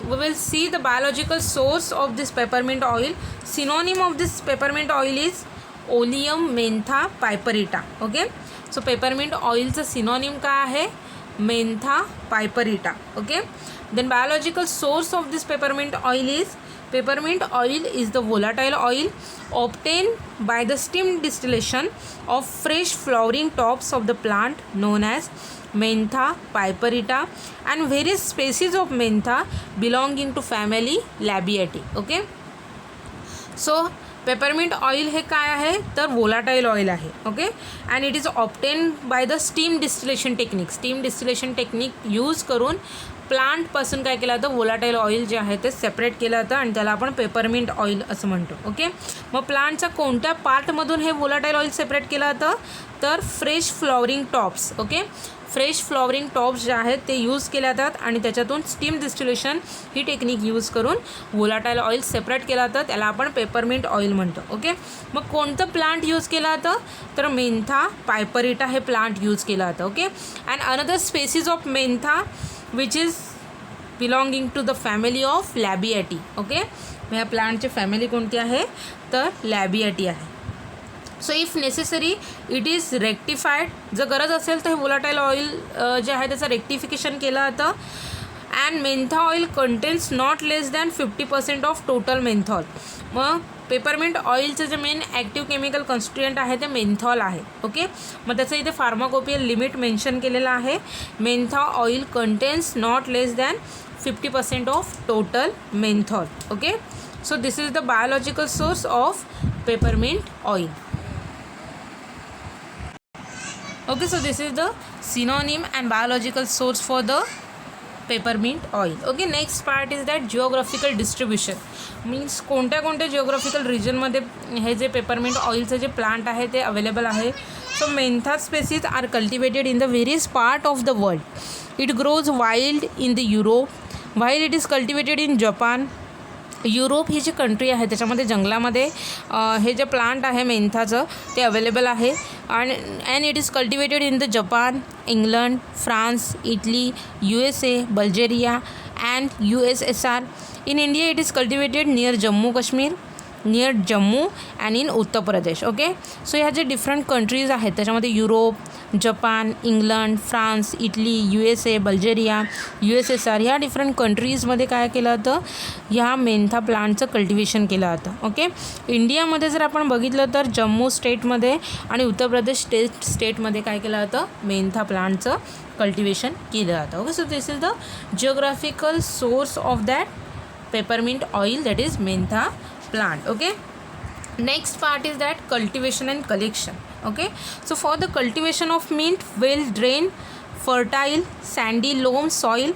we will see the biological source of this peppermint oil. Synonym of this peppermint oil is Oleum mentha piperita. Okay, so peppermint oil चा synonym काय आहे? Mentha piperita. Okay, then biological source of this peppermint oil is the volatile oil obtained by the steam distillation of fresh flowering tops of the plant known as Mentha piperita and various species of mentha belonging to family Labiatae. Okay, so peppermint oil हे काय आहे तर volatile oil आहे. Okay, and it is obtain by the steam distillation technique use करून प्लांटपासून काय केलं जातं, volatile oil जे आहे ते सेपरेट केलं जातं आणि त्याला आपण पेपरमिंट ऑइल असं म्हणतो. ओके, मग प्लांटच्या कोणत्या पार्टमधून हे वोलाटाईल ऑइल सेपरेट केलं जातं तर fresh flowering tops. Okay, fresh flowering tops जे आहेत ते यूज केले जातात आणि त्याच्यातून स्टीम डिस्टिलेशन ही टेक्निक यूज करून वोलाटाईल ऑइल सेपरेट केलं जातं, त्याला आपण पेपरमिंट ऑइल म्हणतो. ओके, मग कोणतं प्लांट यूज केलं जातं तर मेंथा पायपरिटा हे प्लांट यूज केलं जातं. Okay, and another species of mentha which is belonging to the family of labiatae. Okay, मग ह्या प्लांटची फॅमिली कोणती आहे तर लॅबिएटी आहे. So if necessary it is rectified, जर गरज असेल तर हे वोलाटाईल ऑइल जे आहे त्याचं रेक्टिफिकेशन केलं जातं. And Mentha oil contains not less than 50% of total menthol. मग पेपरमिंट ऑइलचं जे मेन ॲक्टिव्ह केमिकल कॉन्स्टिट्युएंट आहे ते मेंथॉल आहे. ओके, मग त्याचं इथे फार्माकोपियल लिमिट मेन्शन केलेलं आहे. Mentha oil contains not less than 50% of total menthol. Okay, so this is the biological source of peppermint oil. Okay, so this is the synonym and biological source for the peppermint oil. Okay, next part is that geographical distribution means कोणत्या geographical regionमध्ये हे जे peppermint ऑइलचं जे plant आहे ते available आहे. So mentha species are cultivated in the various part of the world. It grows wild in the Europe while it is cultivated in Japan. Europe ही जी country आहे त्याच्यामध्ये जंगलामध्ये हे जे प्लांट आहे मेंथाचं ते अवेलेबल आहे. And it is cultivated in the Japan, England, France, Italy, USA, Bulgaria and USSR. In India it is cultivated near Jammu and in Uttar Pradesh. Okay, so ह्या जे डिफरंट कंट्रीज आहेत त्याच्यामध्ये Europe, Japan, England, France, Italy, USA, Bulgaria, USSR ह्या different कंट्रीजमध्ये काय केलं जातं ह्या मेंथा प्लांटचं कल्टिवेशन केलं जातं. ओके, इंडियामध्ये जर आपण बघितलं तर जम्मू स्टेटमध्ये आणि उत्तर प्रदेश स्टेटमध्ये काय केलं जातं मेंथा प्लांटचं कल्टिवेशन केलं जातं. Okay, so this is the geographical source of that peppermint oil that is Mentha plant. Okay, next part is that cultivation and collection. Okay, so for the cultivation of mint, well drained, fertile, sandy loam soil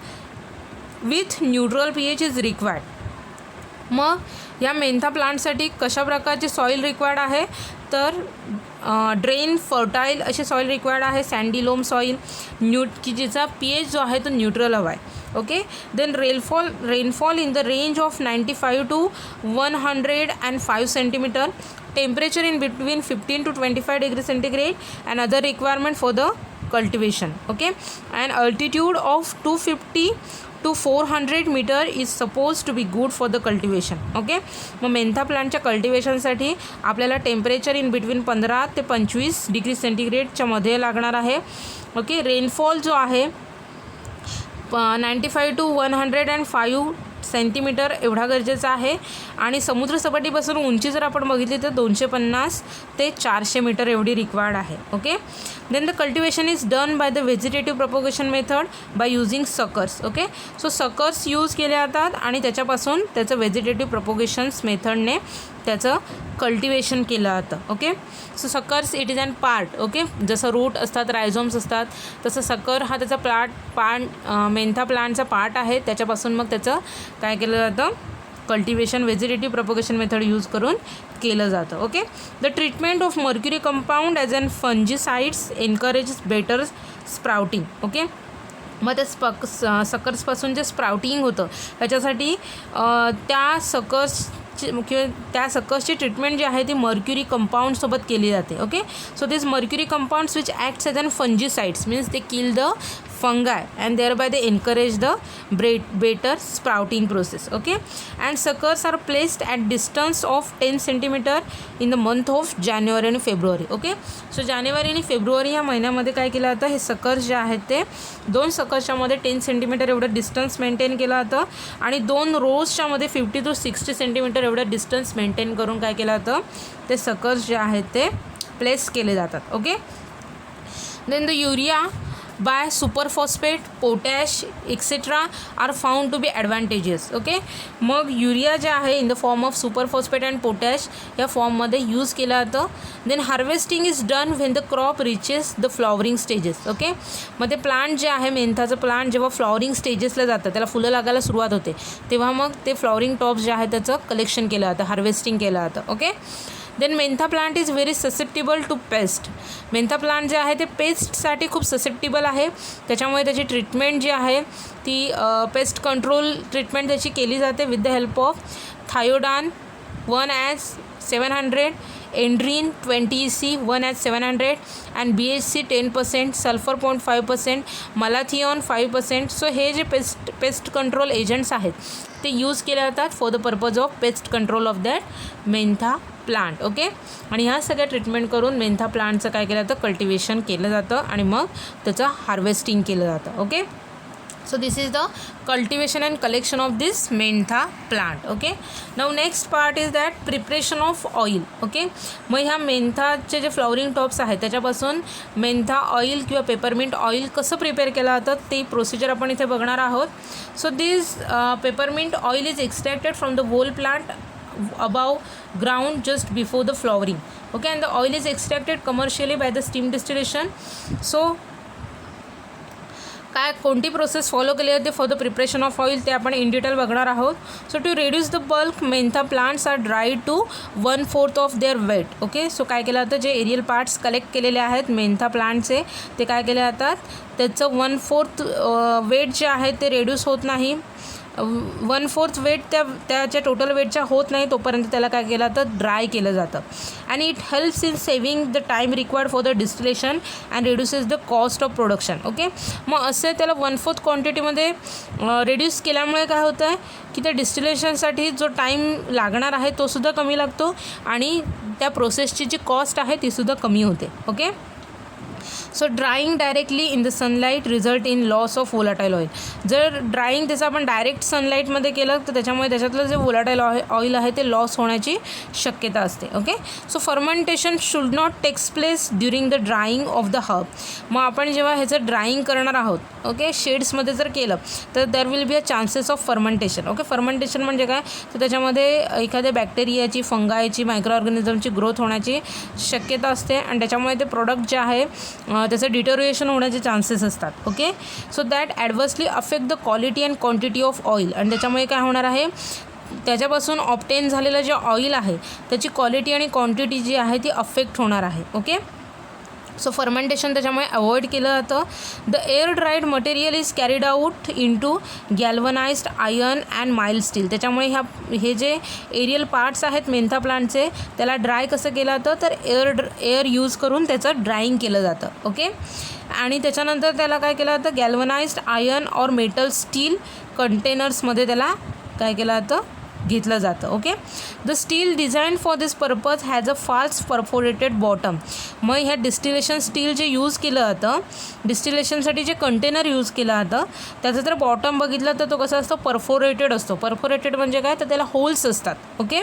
with neutral pH is required. मग या Mentha प्लांटसाठी कशा प्रकारचे soil required आहे तर drain, fertile असे soil required आहे. Sandy loam soil की जिचा pH जो आहे तो न्यूट्रल हवा आहे. Okay, then rainfall in the range of 95 to 105 centimetre. Temperature in between 15 to 25 degree centigrade and other requirement for the cultivation. Okay, and altitude of 250 to 400 meter is supposed to be good for the cultivation. Okay, मग Mentha प्लांटच्या कल्टिवेशनसाठी आपल्याला temperature in between 15 ते 25 degree सेंटीग्रेडच्या मध्ये लागणार आहे. Okay, rainfall जो आहे 95 to 105 centimetre एवढा गरजेचा आहे. आणि समुद्रसपाटीपासून उंची जर आपण बघितली तर 250 ते 400 मीटर एवढी रिक्वायर्ड आहे. Okay, then the cultivation is done by the vegetative propagation method by using suckers. Okay, so suckers use केले जातात आणि त्याच्यापासून त्याचं व्हेजिटेटिव्ह प्रोपोगेशन्स मेथडने त्याचं कल्टिवेशन केलं जातं. Okay, so suckers it is an part. Okay, जसं रूट असतात, रायझोम्स असतात, तसं सकर हा त्याचा मेंथा प्लांटचा पार्ट आहे. त्याच्यापासून मग त्याचं काय केलं जातं cultivation vegetative propagation method use करून केलं जातं. Okay, the treatment of mercury compound as an fungicides encourages better sprouting. Okay, मग ते सकर्सपासून जे स्प्राउटिंग होतं त्याच्यासाठी त्या सकर्सची ट्रीटमेंट जी आहे ती मर्क्युरी कंपाऊंडसोबत केली जाते. Okay, so this mercury compounds which acts as an fungicides means they kill the fungi and thereby they encourage the better sprouting process. Okay, and suckers are placed at distance of 10 centimeter in the month of January and February. Okay, so जानेवारी आणि February या महिन्यामध्ये काय केलं जातं, हे suckers जे आहेत ते 2 सकर्सच्यामध्ये 10 सेंटीमीटर एवढं डिस्टन्स मेंटेन केलं जातं आणि 2 रोजच्यामध्ये 50 to 60 सेंटीमीटर एवढं डिस्टन्स मेंटेन करून काय केलं जातं, ते सकर्स जे आहेत ते प्लेस केले जातात. Okay, then the urea by superphosphate, potash etc. are found to be advantageous. Okay, मग युरिया जे आहे in the form of superphosphate and potash या फॉर्ममध्ये यूज केलं जातं. Then harvesting is done when the crop reaches the flowering stages. Okay, मग ते plant जे आहे मेंथाचं प्लांट जेव्हा फ्लॉवरिंग स्टेजेसला जातं, त्याला फुलं लागायला सुरुवात होते, तेव्हा मग ते फ्लॉवरिंग टॉप्स जे आहे त्याचं कलेक्शन केलं जातं, हार्वेस्टिंग केलं जातं. Okay, then mentha plant is very susceptible to pest. Mentha plant जे आहे ते पेस्टसाठी खूप ससेप्टिबल आहे, त्याच्यामुळे त्याची ट्रीटमेंट जी आहे ती पेस्ट कंट्रोल ट्रीटमेंट त्याची केली जाते विथ द हेल्प ऑफ थायोडान 1/700, एंड्रीन 20 EC 1/700 and BHC 10%, sulphur 0.5%, मलाथिओन 5%. So हे जे पेस्ट कंट्रोल एजंट्स आहेत ते यूज केले जातात for the purpose of pest control of that Mentha plant. Okay, आणि ह्या सगळ्या ट्रीटमेंट करून मेंथा प्लांटचं काय केलं जातं, कल्टिवेशन केलं जातं आणि मग त्याचं हार्वेस्टिंग केलं जातं. Okay, so this is the cultivation and collection of this mentha plant. Okay, now next part is that preparation of oil. Okay, मग ह्या मेंथाचे जे फ्लॉवरिंग टॉप्स आहेत त्याच्यापासून मेंथा ऑइल किंवा पेपरमिंट ऑइल कसं प्रिपेअर केलं जातं ते प्रोसिजर आपण इथे बघणार आहोत. So this peppermint oil is extracted from the whole plant above ground just before the flowering. Okay, and the oil is extracted commercially by the steam distillation. So काय कोणती प्रोसेस फॉलो केली जाते for the preparation of oil ते आपण in detail बघणार आहोत. So to reduce the bulk mentha plants are dried to 1/4 of their weight. Okay, so काय केलं जातं, जे एरियल पार्ट्स कलेक्ट केलेले आहेत मेंथा प्लांटचे ते काय केले जातात, त्याचं 1/4 वेट जे आहे ते रेड्यूस होत नाही, 1/4 वेट त्याच्या टोटल वेटच्या होत नाही तोपर्यंत त्याला काय केलं जातं, ड्राय केलं जातं. आणि it helps in saving the time required for the distillation and reduces the cost of production. Okay, मग असे त्याला 1/4 क्वांटिटीमध्ये रिड्यूस केल्यामुळे काय होतं आहे की त्या डिस्टिलेशनसाठी जो टाईम लागणार आहे तोसुद्धा कमी लागतो आणि त्या प्रोसेसची जी कॉस्ट आहे तीसुद्धा कमी होते. Okay, so drawing directly in the sunlight result in loss of volatile oil. जर ड्राईंग त्याचं आपण डायरेक्ट सनलाईटमध्ये केलं तर त्याच्यामुळे त्याच्यातलं जे वोलाटाईल ऑइल आहे ते लॉस होण्याची शक्यता असते. Okay, so fermentation should not takes place during the drying of the herb. मग आपण जेव्हा ह्याचं ड्राईंग करणार आहोत, ओके, शेड्समध्ये जर केलं तर there will be a chances of fermentation. Okay, fermentation म्हणजे काय, तर त्याच्यामध्ये एखाद्या बॅक्टेरियाची, फंगायची, मायक्रो ऑर्गॅनिझमची ग्रोथ होण्याची शक्यता असते आणि त्याच्यामुळे ते प्रोडक्ट जे आहे त्याचं डिटोरिएशन होण्याचे चान्सेस असतात. Okay, so that adversely affect the quality and quantity of oil. आणि त्याच्यामुळे काय होणार आहे, त्याच्यापासून ऑब्टेन झालेलं जे ऑइल आहे त्याची क्वालिटी आणि क्वांटिटी जी आहे ती अफेक्ट होणार आहे. ओके, सो फर्मेंटेशन त्याच्यामुळे अवॉइड केलं जातं. The air dried material is carried out into galvanised iron and mild steel. त्याच्यामुळे हे जे एरियल पार्ट्स आहेत मेंथा प्लांटचे त्याला ड्राय कसं केलं जातं, तर एअर यूज करून त्याचं ड्राईंग केलं जातं. ओके, आणि त्याच्यानंतर त्याला काय केलं जातं, गॅल्वनाइज्ड आयर्न और मेटल स्टील कंटेनर्समध्ये त्याला काय केलं जातं, घेतलं जातं. Okay, the steel design for this purpose has a fast perforated bottom. मग ह्या डिस्टिलेशन स्टील जे यूज केलं जातं, डिस्टिलेशनसाठी जे कंटेनर यूज केलं जातं त्याचं जर बॉटम बघितलं तर तो कसा असतो, परफोरेटेड असतो. परफोरेटेड म्हणजे काय, तर त्याला होल्स असतात. Okay,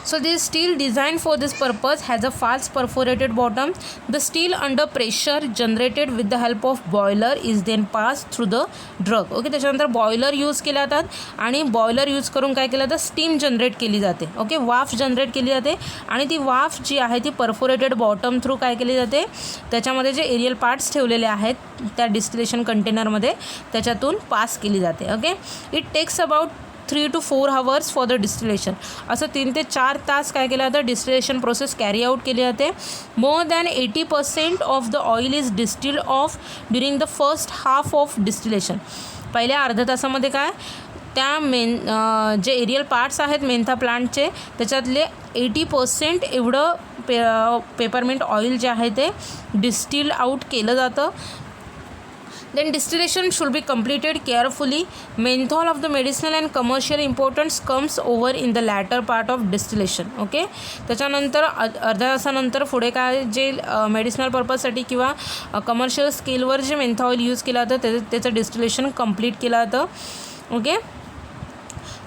so this steel designed for this purpose has a fast perforated bottom. The steel under pressure generated with the help of boiler is then passed through the drug. Okay, त्याच्यानंतर boiler use केले जातात आणि boiler use करून काय केलं जातं, steam generate केली जाते. ओके, वाफ जनरेट केली जाते आणि ती वाफ जी आहे ती परफोरेटेड बॉटम थ्रू काय केली जाते, त्याच्यामध्ये जे एरियल पार्ट्स ठेवलेले आहेत त्या डिस्टिलेशन कंटेनरमध्ये त्याच्यातून पास केली जाते. Okay, it takes about 3 to 4 hours for the distillation. असं 3 ते 4 तास काय केलं जातं, डिस्टिलेशन प्रोसेस कॅरी आउट केली जाते. More than 80% of the oil is distilled of during the first half of distillation. पहिल्या अर्ध्या तासामध्ये काय त्या जे एरियल पार्ट्स आहेत मेंथा प्लांटचे त्याच्यातले 80% एवढं पेपरमिंट ऑइल जे आहे ते डिस्टिल आउट केलं जातं. Then distillation should be completed carefully. Menthol of the medicinal and commercial importance comes over in the latter part of distillation. Okay, त्याच्यानंतर अर्ध्या तासानंतर पुढे काय जे मेडिसिनल पर्पजसाठी किंवा कमर्शियल स्केलवर जे मेंथा ऑइल यूज केलं जातं त्याचं डिस्टिलेशन कंप्लीट केलं जातं. Okay,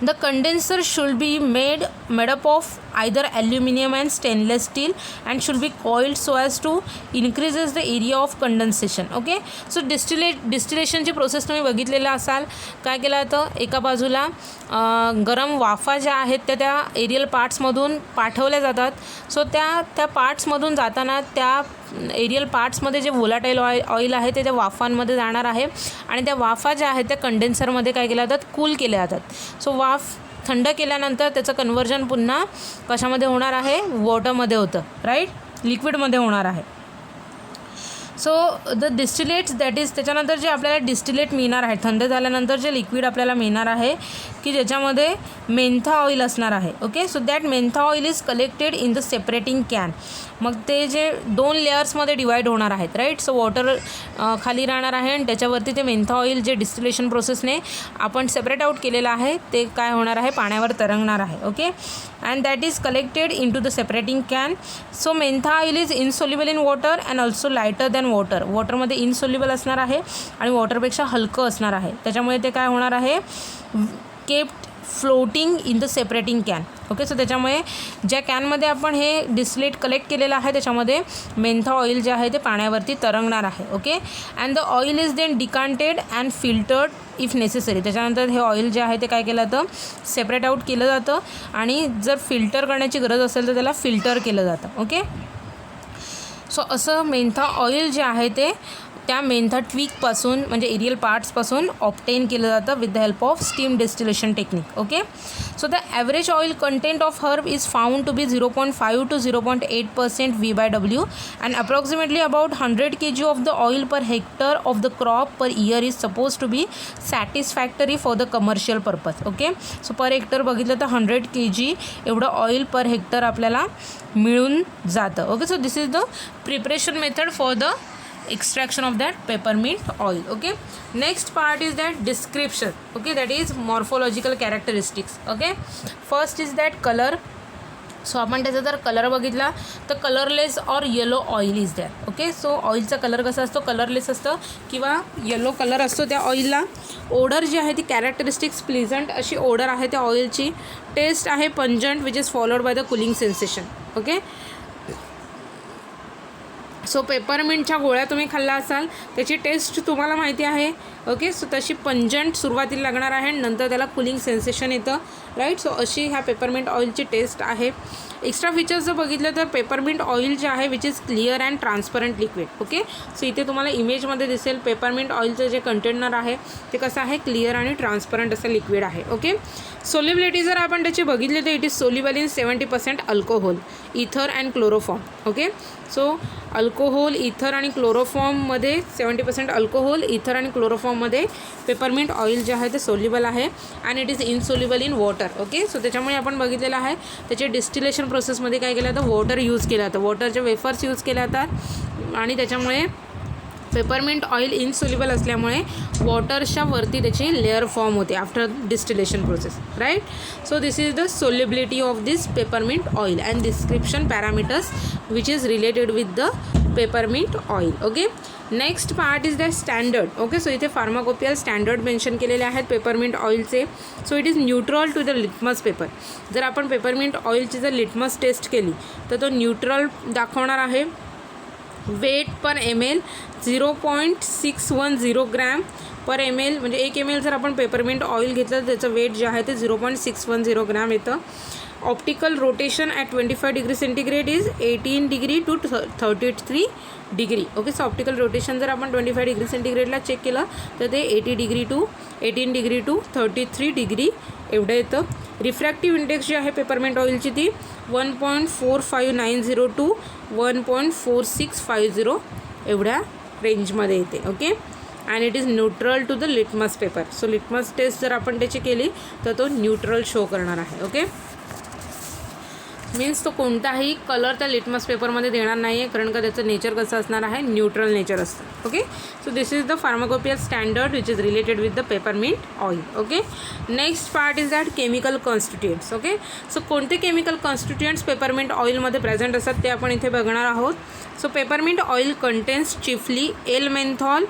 the condenser should be made up of either aluminum and stainless steel and should be coiled so as to increases the area of condensation. Okay, so डिस्टिलेशनची process तुम्ही बघितलेला असाल. काय केलं जातं, एका बाजूला गरम वाफा ज्या आहेत त्या एरियल पार्ट्समधून पाठवल्या जातात. सो त्या पार्ट्समधून जाताना त्या एरियल पार्ट्समध्ये जे व्होलाटाईल ऑइल आहे ते त्या वाफांमध्ये जाणार आहे आणि त्या वाफा ज्या आहेत त्या कंडेन्सरमध्ये काय केल्या जातात, कूल केल्या जातात. सो वाफ थंड केल्यानंतर त्याचं कन्वर्जन पुन्हा कशामध्ये होणार आहे, वॉटरमध्ये होतं, राईट, लिक्विडमध्ये होणार आहे. So the distillates that is त्याच्यानंतर जे आपल्याला डिस्टिलेट मिळणार आहे थंड झाल्यानंतर जे लिक्विड आपल्याला मिळणार आहे की ज्याच्यामध्ये मेंथा ऑइल असणार आहे. Okay, so that Mentha oil is collected in the separating can. मग ते जे 2 लेयर्समध्ये डिवाईड होणार आहेत, राईट. सो वॉटर खाली राहणार आहे आणि त्याच्यावरती ते मेंथा ऑइल जे डिस्टिलेशन प्रोसेसने आपण सेपरेट आउट केलेलं आहे ते काय होणार आहे, पाण्यावर तरंगणार आहे. Okay, and that is collected in to the separating can. So mentha oil is insoluble in water and also lighter than water. वॉटरमध्ये इनसोल्युबल असणार आहे आणि वॉटरपेक्षा हलकं असणार आहे. त्याच्यामुळे ते काय होणार आहे, kept floating in the separating can. Okay, so त्याच्यामुळे ज्या कॅनमध्ये आपण हे डिस्टिलेट कलेक्ट केलेलं आहे त्याच्यामध्ये मेंथा ऑइल जे आहे ते पाण्यावरती तरंगणार आहे. Okay, and the oil is then decanted and filtered if necessary. त्याच्यानंतर हे ऑइल जे आहे ते काय केलं जातं, सेपरेट आउट केलं जातं आणि जर फिल्टर करण्याची गरज असेल तर त्याला फिल्टर केलं जातं. ओके, सो असं मेंथा ऑइल जे आहे ते त्या मेंथा ट्विकपासून म्हणजे एरियल पार्ट्सपासून ऑप्टेन केलं जातं with the help of steam distillation technique. Okay, so the average oil content of herb is found to be 0.5 to 0.8% V/W and approximately about 100 kg of the oil per hectare of the crop per year is supposed to be satisfactory for the commercial purpose. Okay, so per hectare बघितलं तर 100 kg एवढं oil per hectare आपल्याला मिळून जातं. Okay, so this is the preparation method for the extraction of that peppermint oil. Okay, next part is that description. Okay, that is morphological characteristics. Okay, first is that color. So आपण त्याचा जर colour बघितला तर colourless or yellow oil is that. Okay, so ऑइलचा colour कसा असतो, colourless असतं किंवा येलो कलर असतो त्या ऑइलला. ओडर जी आहे ती कॅरेक्टरिस्टिक्स प्लीजंट अशी ओडर आहे त्या ऑइलची. टेस्ट आहे pungent which is followed by the cooling sensation. Okay, so पेपरमिंटच्या गोळ्या तुम्ही खाल्ला असाल त्याची टेस्ट तुम्हाला माहिती आहे. ओके, सो तशी पंजंट सुरुवातीला लागणार आहे नंतर त्याला कुलिंग सेन्सेशन येतं, राईट. सो अशी ह्या पेपरमिंट ऑइलची टेस्ट आहे. एक्स्ट्रा फीचर्स जर बघितलं तर पेपरमिंट ऑइल जे आहे which is clear and transparent liquid. Okay, so इथे तुम्हाला इमेजमध्ये दिसेल पेपरमिंट ऑइलचं जे कंटेनर आहे ते कसं आहे, क्लिअर आणि ट्रान्सपरंट असं लिक्विड आहे. ओके, सोल्युबिलिटी जर आपण त्याची बघितली तर it is soluble in 70% alcohol, ether and chloroform. Okay, so alcohol, ether आणि क्लोरोफॉर्ममध्ये 70% अल्कोहोल, इथर आणि क्लोरोफॉर्ममध्ये पेपरमिंट ऑइल जे आहे ते सोल्युबल आहे and it is insoluble in water. Okay, so त्याच्यामुळे आपण बघितलेलं आहे त्याचे डिस्टिलेशन प्रोसेसमध्ये काय केलं जातं, वॉटर यूज केलं जातं, वॉटरचे वेफर्स यूज केले जातात आणि त्याच्यामुळे पेपरमिंट ऑइल इनसोल्युबल असल्यामुळे वॉटरच्या वरती त्याची लेअर फॉर्म होते after distillation process, right. So this is the solubility of this peppermint oil and description parameters which is related with the peppermint oil. Okay, next part is the standard. Okay, so इथे pharmacopoeial standard mention केलेले आहेत peppermint ऑइलचे. So it is neutral to the litmus paper. जर आपण peppermint ऑइलची जर litmus taste केली तर तो न्यूट्रल दाखवणार आहे. वेट पर ml 0.610 ग्रॅम पर ml, म्हणजे 1 ml जर आपण पेपरमिंट ऑइल घेतलं तर त्याचं वेट जे आहे ते 0.610 ग्रॅम येतं. Optical rotation at 25 degree centigrade is 18 degree to 33 degree. Okay, so optical rotation जर आपण 25 डिग्री सेंटीग्रेडला चेक केलं तर ते 18 डिग्री टू 33 डिग्री एवढं येतं. रिफ्रॅक्टिव्ह इंडेक्स जी आहे पेपरमिंट ऑइलची ती 1.4590 टू 1.4650 एवढ्या रेंजमध्ये येते. Okay. And it is neutral to the litmus paper. So litmus test जर आपण त्याची केली तर तो न्यूट्रल शो करणार आहे. ओके. मीन्स तो कोणताही कलर त्या लिटमस पेपरमध्ये देणार नाही आहे, कारण का त्याचं नेचर कसं असणार आहे, न्यूट्रल नेचर असतं. Okay. So this is the pharmacopoeial standard which is related with the peppermint oil. Okay. Next part is that chemical constituents. Okay. So कोणते केमिकल कॉन्स्टिट्युएंट्स पेपरमिंट ऑइलमध्ये प्रेझेंट असतात ते आपण इथे बघणार आहोत. So peppermint oil contains chiefly L menthol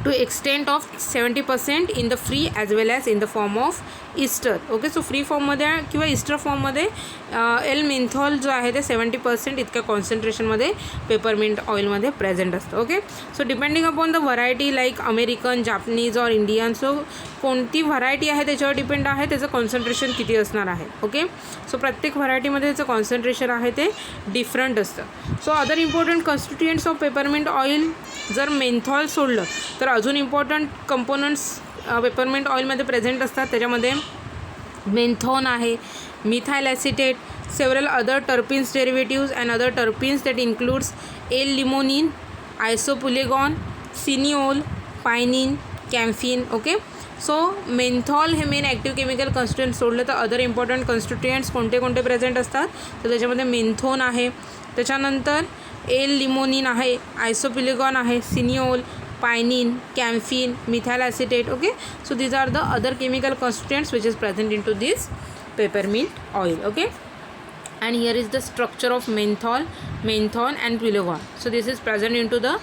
to extent of 70% in the free as well as in the form of Easter. Okay. So free फॉर्ममध्ये किंवा ईस्टर फॉर्ममध्ये एल मेन्थॉल जो आहे ते 70% इतक्या कॉन्सन्ट्रेशनमध्ये पेपरमिंट ऑइलमध्ये प्रेझेंट असतं. Okay. So depending upon the variety like American, Japanese और इंडियन, सो कोणती व्हरायटी आहे त्याच्यावर डिपेंड आहे त्याचं कॉन्सन्ट्रेशन किती असणार आहे. ओके. सो प्रत्येक व्हरायटीमध्ये त्याचं कॉन्सन्ट्रेशन आहे ते डिफरंट असतं. So other important constituents of peppermint oil, जर मेन्थॉल सोडलं तर अजून इम्पॉर्टंट कंपोनंट्स पेपरमिंट ऑइलमध्ये प्रेझेंट असतात. त्याच्यामध्ये मेन्थॉन आहे, methyl acetate, several other terpenes derivatives and other terpenes that includes L limonene, isopulegone, cineole, pinene, camphene. Okay. So menthol हे main active chemical constituent सोडलं तर अदर इम्पॉर्टंट कॉन्स्टिट्युएंट्स कोणते कोणते present असतात तर त्याच्यामध्ये मेन्थॉन आहे, त्याच्यानंतर एल लिमोनिन आहे, आयसोपुलेगॉन आहे, cineole, pinene, camphene, methyl acetate. Okay. So these are the other chemical constituents which is present into this peppermint oil. Okay. And here is the structure of menthol and pulegon. So this is present into the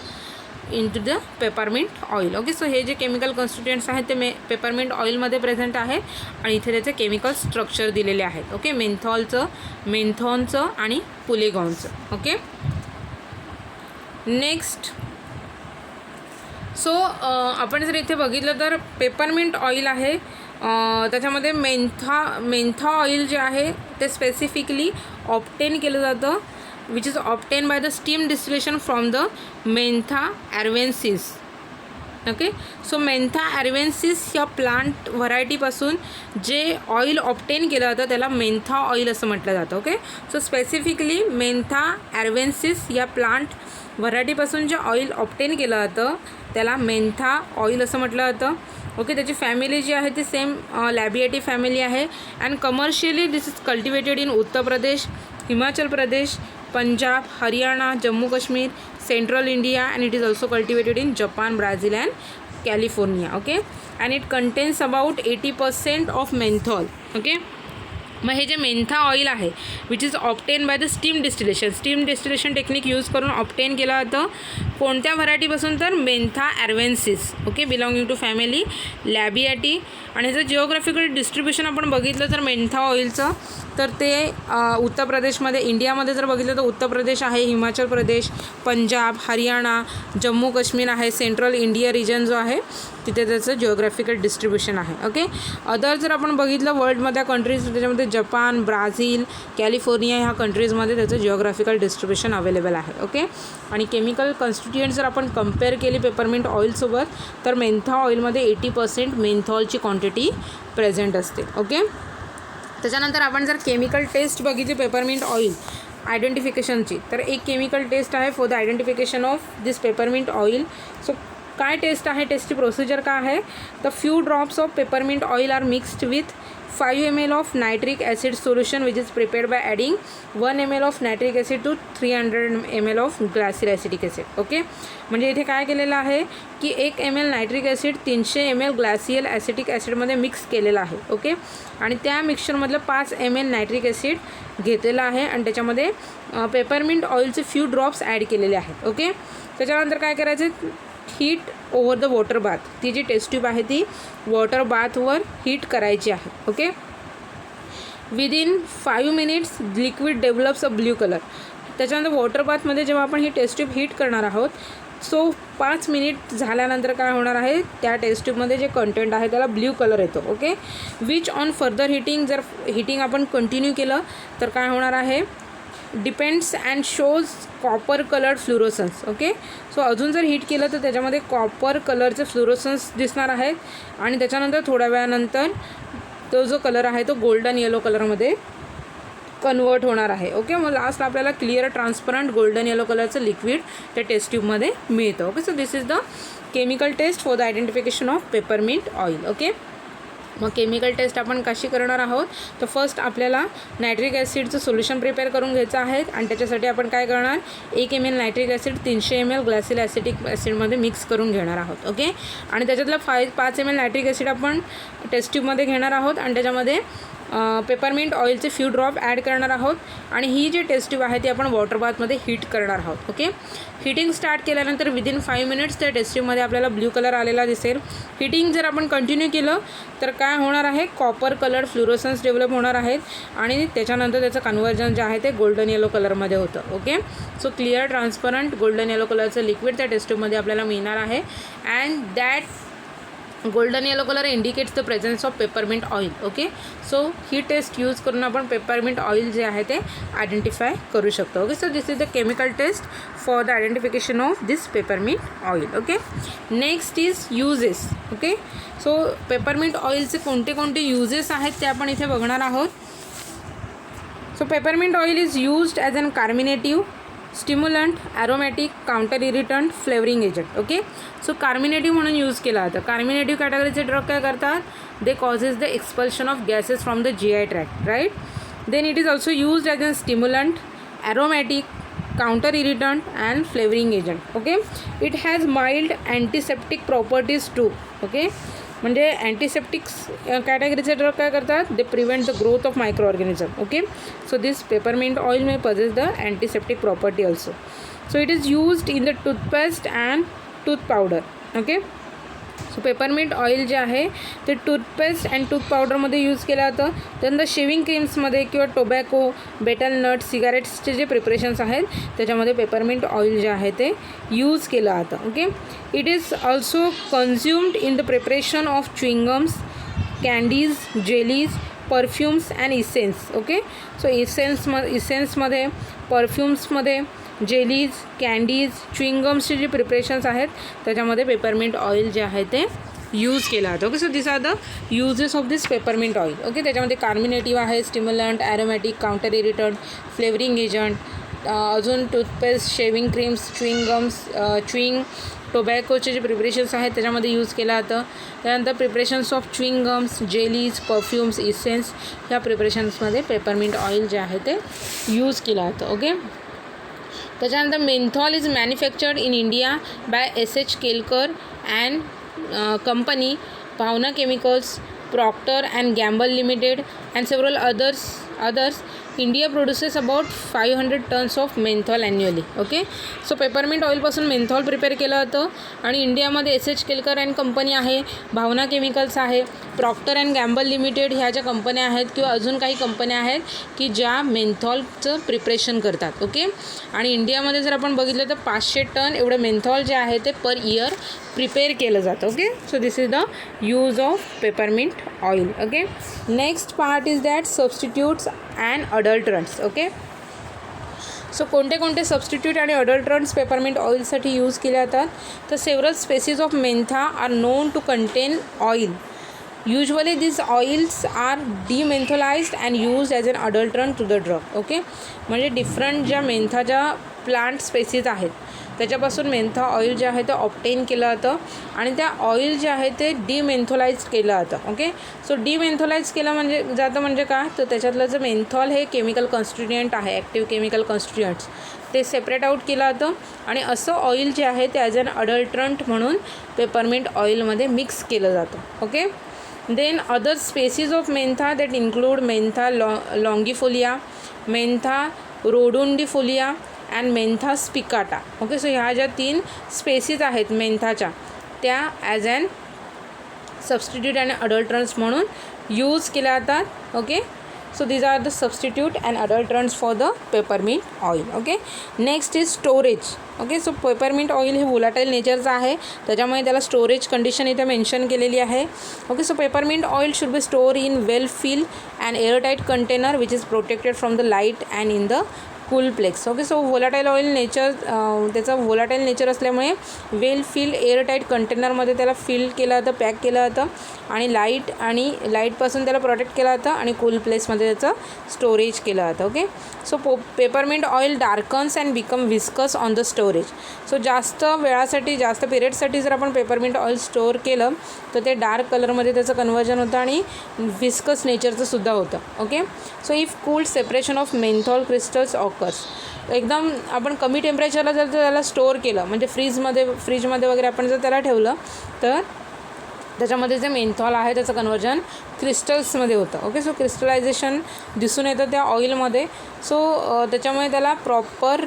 peppermint oil. Okay. So हे जे chemical constituents आहेत ते peppermint ऑइलमध्ये present आहे आणि इथे त्याचे chemical structure दिलेले आहेत. ओके. मेन्थॉनचं आणि पुलेगॉनचं. ओके. नेक्स्ट, सो आपण जर इथे बघितलं तर पेपरमिंट ऑइल आहे, त्याच्यामध्ये मेन्था ऑइल जे आहे ते स्पेसिफिकली ऑप्टेन केलं जातं which is obtain by the steam distillation from the mentha arvensis. Okay. So mentha arvensis या प्लांट व्हरायटीपासून जे ऑइल ऑप्टेन केलं जातं त्याला मेन्था ऑइल असं म्हटलं जातं. Okay. So specifically mentha arvensis या प्लांट व्हरायटीपासून जे ऑइल ऑप्टेन केलं जातं त्याला मेन्था ऑइल असं म्हटलं जातं. ओके. त्याची फॅमिली जी आहे ती सेम लॅबिएटी फॅमिली आहे. And commercially this is cultivated in Uttar Pradesh, Himachal Pradesh, Punjab, Haryana, Jammu Kashmir, central India, and it is also cultivated in Japan, Brazil and California. Okay. And it contains about 80% of menthol. Okay. मग हे जे mentha oil आहे which is obtain by the steam distillation technique use करून obtain केलं जातं. कोणत्या व्हरायटीपासून तर mentha arvensis. Okay. Belonging to family लॅबिएटी. आणि ह्याचं जिओग्राफिकल डिस्ट्रीब्युशन आपण बघितलं तर मेन्था ऑइलचं तर ते उत्तर प्रदेशमध्ये, इंडियामध्ये जर बघितलं तर उत्तर प्रदेश आहे, हिमाचल प्रदेश, पंजाब, हरियाणा, जम्मू काश्मीर आहे, सेंट्रल इंडिया रिजन जो आहे तिथे त्याचं जिओग्राफिकल डिस्ट्रीब्युशन आहे. ओके. अदर जर आपण बघितलं वर्ल्डमधल्या कंट्रीज त्याच्यामध्ये जपान, ब्राझील, कॅलिफोर्निया ह्या कंट्रीजमध्ये त्याचं जिओग्राफिकल डिस्ट्रीब्युशन अवेलेबल आहे. ओके. आणि केमिकल कॉन्स्टिट्युएंट जर आपण कम्पेअर केली पेपरमिंट ऑइलसोबत तर मेन्था ऑइलमध्ये 80% मेन्थॉलची क्वांटिटी प्रेझेंट असते. ओके. त्याच्यानंतर आपण जर केमिकल टेस्ट बघितली पेपरमिंट ऑइल आयडेंटिफिकेशनची तर एक केमिकल टेस्ट आहे for the identification of this peppermint oil. So काय टेस्ट आहे, टेस्टची प्रोसिजर काय आहे तर few drops of peppermint oil are mixed with 5 ml of nitric acid solution which is prepared by adding 1 ml of nitric acid to 300 ml of glacial acetic acid. Okay. म्हणजे इथे काय केलेलं आहे की 1 ml nitric acid 300 ml glacial acetic ॲसिडमध्ये mix केलेलं आहे. Okay. आणि त्या मिक्सचरमधलं 5 ml नायट्रिक ॲसिड घेतलेलं आहे आणि त्याच्यामध्ये पेपरमिंट ऑइलचे फ्यू ड्रॉप्स ॲड केलेले आहेत. ओके. त्याच्यानंतर काय करायचं, heat over the water bath. ती जी टेस्ट ट्यूब आहे ती वॉटर बाथवर हीट करायची आहे. Okay. Within 5 minutes liquid develops a blue colour. त्याच्यानंतर वॉटर बाथमध्ये जेव्हा आपण ही टेस्ट ट्यूब हीट करणार आहोत सो 5 मिनिट झाल्यानंतर काय होणार आहे त्या टेस्ट ट्यूबमध्ये जे कंटेंट आहे त्याला ब्ल्यू कलर येतो. Okay. Which on further heating, जर हिटिंग आपण कंटिन्यू केलं तर काय होणार आहे depends and shows copper coloured fluorescence. Okay, so अजून जर हीट केलं तर त्याच्यामध्ये कॉपर कलरचे फ्लुरोसन्स दिसणार आहेत आणि त्याच्यानंतर थोड्या वेळानंतर तो जो कलर आहे तो गोल्डन येलो कलरमध्ये कन्वर्ट होणार आहे. ओके, मग लास्ट आपल्याला क्लिअर ट्रान्सपरंट गोल्डन येलो कलरचं लिक्विड त्या टेस्ट ट्यूबमध्ये मिळतं. Okay, so this is the chemical test for the identification of peppermint oil. Okay, मग केमिकल टेस्ट आपण कशी करणार आहोत, तर फर्स्ट आपल्याला नायट्रिक ॲसिडचं सोल्युशन प्रिपेअर करून घ्यायचं आहे आणि त्याच्यासाठी आपण काय करणार, 1 ml nitric acid 300 ml glacial acetic ॲसिडमध्ये मिक्स करून घेणार आहोत. ओके, आणि त्याच्यातलं 5 ml नायट्रिक ॲसिड आपण टेस्ट ट्यूबमध्ये घेणार आहोत आणि त्याच्यामध्ये पेपरमिंट ऑइलचे फ्यू ड्रॉप ॲड करणार आहोत आणि ही जी टेस्ट ट्यूब आहे ती आपण वॉटर बाथमध्ये हीट करणार आहोत. ओके, हीटिंग स्टार्ट केल्यानंतर विदिन 5 minutes त्या टेस्ट ट्यूबमध्ये आपल्याला ब्ल्यू कलर आलेला दिसेल. हीटिंग जर आपण कंटिन्यू केलं तर काय होणार आहे, कॉपर कलर फ्लुरोसन्स डेव्हलप होणार आहेत आणि त्याच्यानंतर त्याचं कन्वर्जन जे आहे ते गोल्डन येलो कलरमध्ये होतं. Okay, so clear transparent golden yellow कलरचं लिक्विड त्या टेस्ट ट्यूबमध्ये आपल्याला मिळणार आहे and that golden yellow colour indicates the presence of peppermint oil. Okay, so ही टेस्ट यूज करून आपण पेपरमिंट ऑइल जे आहे ते आयडेंटिफाय करू शकतो. Okay, so this is the chemical test for the identification of this peppermint oil. Okay, next is uses. Okay, so peppermint ऑइलचे कोणते कोणते युजेस आहेत ते आपण इथे बघणार आहोत. So peppermint oil is used as an carminative, stimulant, aromatic, counter irritant, flavouring agent. Okay, so carminative म्हणून यूज केला जातं. कार्मिनेटिव्ह कॅटेगरीचे ड्रग काय करतात, they causes the expulsion of gases from the GI tract, right. Then it is also used as an stimulant, aromatic, counter irritant and flavouring agent. Okay, it has mild antiseptic properties too. Okay, म्हणजे antiseptics कॅटेगरीचे drug काय करतात, they prevent the growth of microorganism. Okay, so this peppermint oil may possess the antiseptic property also. So it is used in the toothpaste and tooth powder. Okay, so peppermint oil जे आहे ते toothpaste and tooth पावडरमध्ये use केलं जातं. त्यानंतर shaving क्रीम्समध्ये किंवा tobacco, battle nut, सिगारेट्सचे जे preparations आहेत त्याच्यामध्ये पेपरमिंट ऑइल जे आहे ते यूज केलं जातं. Okay, it is also consumed in the preparation of chewing gums, candies, jellies, perfumes and essence. Okay, so इसेन्समध्ये, परफ्यूम्समध्ये, जेलीज, कॅन्डीज, च्युइंगम्सचे जे प्रिपरेशन्स आहेत त्याच्यामध्ये पेपरमिंट ऑइल जे आहे ते यूज केला जातो. Okay, so this are the uses of this peppermint oil. Okay, त्याच्यामध्ये कार्मिनेटिव्ह आहे, stimulant, aromatic, counter irritant, flavouring agent, अजून टूथपेस्ट, शेविंग क्रीम्स, च्युइंग, टोबॅकोचे जे प्रिपरेशन्स आहेत त्याच्यामध्ये यूज केला जातं. त्यानंतर preparations of chewing gums, jellies, perfumes, essence ह्या प्रिपरेशन्समध्ये पेपरमिंट ऑइल जे आहे ते यूज केलं जातं. ओके, त्याच्यानंतर menthol is manufactured in India by SH Kelkar and company, Bhavana chemicals, Procter and Gamble limited and several others. India produces about 500 tons of menthol annually. Okay, so peppermint ऑइलपासून menthol prepare केलं जातं आणि इंडियामध्ये SH Kelkar and company आहे, Bhavana chemicals आहे, Procter and Gamble limited ह्या ज्या कंपन्या आहेत किंवा अजून काही कंपन्या आहेत की ज्या मेन्थॉलचं प्रिपरेशन करतात. ओके, आणि इंडियामध्ये जर आपण बघितलं तर 500 टन एवढं मेन्थॉल जे आहे ते पर इयर प्रिपेअर केलं जातं. Okay, so this is the use of peppermint oil. Okay, next part is that substitutes and adulterants. Okay, so कोणते कोणते सबस्टिट्यूट आणि अडल्टरंट्स पेपरमिंट ऑइलसाठी यूज केले जातात, तर several species of mentha are known to contain oil. Usually these oils are dementholized and used as an adulterant to the drug. Okay, म्हणजे different ज्या मेन्थाच्या plant species आहेत त्याच्यापासून मेन्था ऑइल जे आहे ते ऑप्टेन केलं जातं आणि त्या ऑइल जे आहे ते डिमेन्थोलाइज केलं जातं. ओके, सो डिमेन्थोलाइज केलं म्हणजे काय, तर त्याच्यातलं जे मेन्थॉल हे केमिकल कॉन्स्टिट्युएंट आहे, ॲक्टिव्ह केमिकल कॉन्स्टिट्युएंट्स ते सेपरेट आउट केलं जातं आणि असं ऑइल जे आहे ते ॲज अन अडल्टरंट म्हणून पेपरमिंट ऑइलमध्ये मिक्स केलं जातं. Okay, then other species of mentha that include mentha longifolia, mentha rodundifolia and mentha spicata. Okay, so ह्या ज्या 3 स्पेसीज आहेत मेन्थाच्या त्या ॲज अन सबस्टिट्यूट आणि अडल्टरंट्स म्हणून यूज केल्या जातात. Okay, so these are the substitute and adulterants for the peppermint oil. Okay, next is storage. Okay, so peppermint oil हे volatile नेचरचं आहे त्याच्यामुळे त्याला स्टोरेज कंडिशन इथे मेन्शन केलेली आहे. Okay, so peppermint oil should be store in well filled and airtight container which is protected from the light and in the cool places. Okay, so volatile oil nature, त्याचं volatile nature असल्यामुळे well feel airtight कंटेनरमध्ये त्याला fill केलं जातं, pack केलं जातं आणि लाईटपासून त्याला प्रोटेक्ट केलं जातं आणि कूल प्लेसमध्ये त्याचं स्टोरेज केलं जातं. Okay, so peppermint oil darkens and become viscous on the storage. So जास्त वेळासाठी, जास्त पिरियडसाठी जर आपण पेपरमिंट ऑइल स्टोअर केलं तर ते डार्क कलरमध्ये त्याचं कन्वर्जन होतं आणि विस्कस नेचरचं सुद्धा होतं. Okay, so if cooled separation of menthol crystals occurs. एकदम आपण कमी टेम्परेचरला जर त्याला स्टोअर केलं, म्हणजे फ्रीजमध्ये वगैरे आपण जर त्याला ठेवलं तर त्याच्यामध्ये जे मेन्थॉल आहे त्याचं कन्वर्जन क्रिस्टल्समध्ये होतं. ओके, सो क्रिस्टलायझेशन दिसून येतं त्या ऑइलमध्ये. सो त्याच्यामुळे त्याला प्रॉपर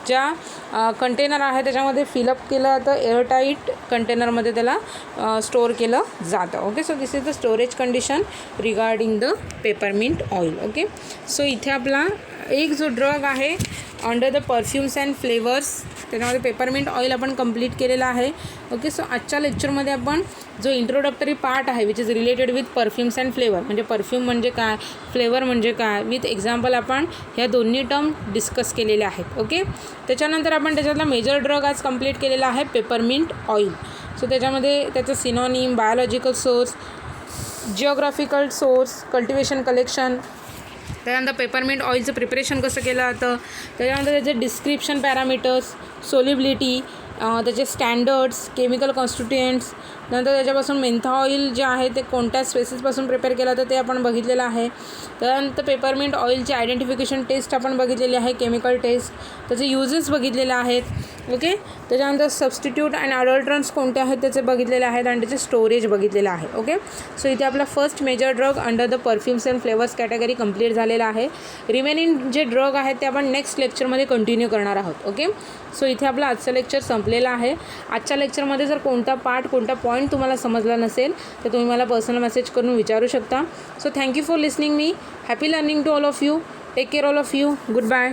ज्या कंटेनर आहे त्याच्यामध्ये फिलअप केलं जातं, एअरटाईट कंटेनरमध्ये त्याला स्टोअर केलं जातं. Okay, so this is the storage condition regarding the peppermint oil. Okay, so इथे आपला एक जो ड्रग आहे under the perfumes and flavours, त्याच्यामध्ये पेपरमिंट ऑइल आपण कंप्लीट केलेला आहे. ओके, सो आजच्या लेक्चरमध्ये आपण जो इंट्रोडक्टरी पार्ट आहे which is related with perfumes and flavour, म्हणजे परफ्यूम म्हणजे काय, फ्लेवर म्हणजे काय, विथ एक्झाम्पल आपण ह्या दोन्ही टर्म डिस्कस केलेल्या आहेत. ओके, त्याच्यानंतर आपण त्याच्यातला मेजर ड्रग आज कंप्लीट केलेला आहे पेपरमिंट ऑइल. सो त्याच्यामध्ये त्याचं synonym, biological source, geographical source, cultivation collection, त्याच्यानंतर पेपरमिंट ऑइलचं प्रिपरेशन कसं केलं जातं, त्याच्यानंतर त्याचे डिस्क्रिप्शन पॅरामीटर्स, सोलिबिलिटी, त्याचे स्टँडर्ड्स, केमिकल कॉन्स्टिट्युएंट्स, नंतर त्याच्यापासून मेन्था ऑइल जे आहे ते कोणत्या स्पेसिसपासून प्रिपेअर केलं जातं ते आपण बघितलेलं आहे. त्यानंतर पेपरमिंट ऑइलची आयडेंटिफिकेशन टेस्ट आपण बघितलेली आहे, केमिकल टेस्ट, त्याचे युजेस बघितलेले आहेत. ओके, त्याच्यानंतर सबस्टिट्यूट आणि अडल्ट्रन्स कोणते आहेत त्याचे बघितलेले आहेत आणि त्याचे स्टोरेज बघितलेलं आहे. ओके, सो इथे आपला first major drug under the perfumes and flavours category complete झालेला आहे. रिमेनिंग जे ड्रग आहेत ते आपण नेक्स्ट लेक्चरमध्ये कंटिन्यू करणार आहोत. ओके, सो इथे आपलं आजचं लेक्चर संपलेलं आहे. आजच्या लेक्चरमध्ये जर कोणता पार्ट, कोणता पॉईंट तुम्हाला समजला नसेल तर तुम्ही मला पर्सनल मेसेज करून विचारू शकता. So thank you for listening me. Happy learning to all of you. Take care all of you. Good bye.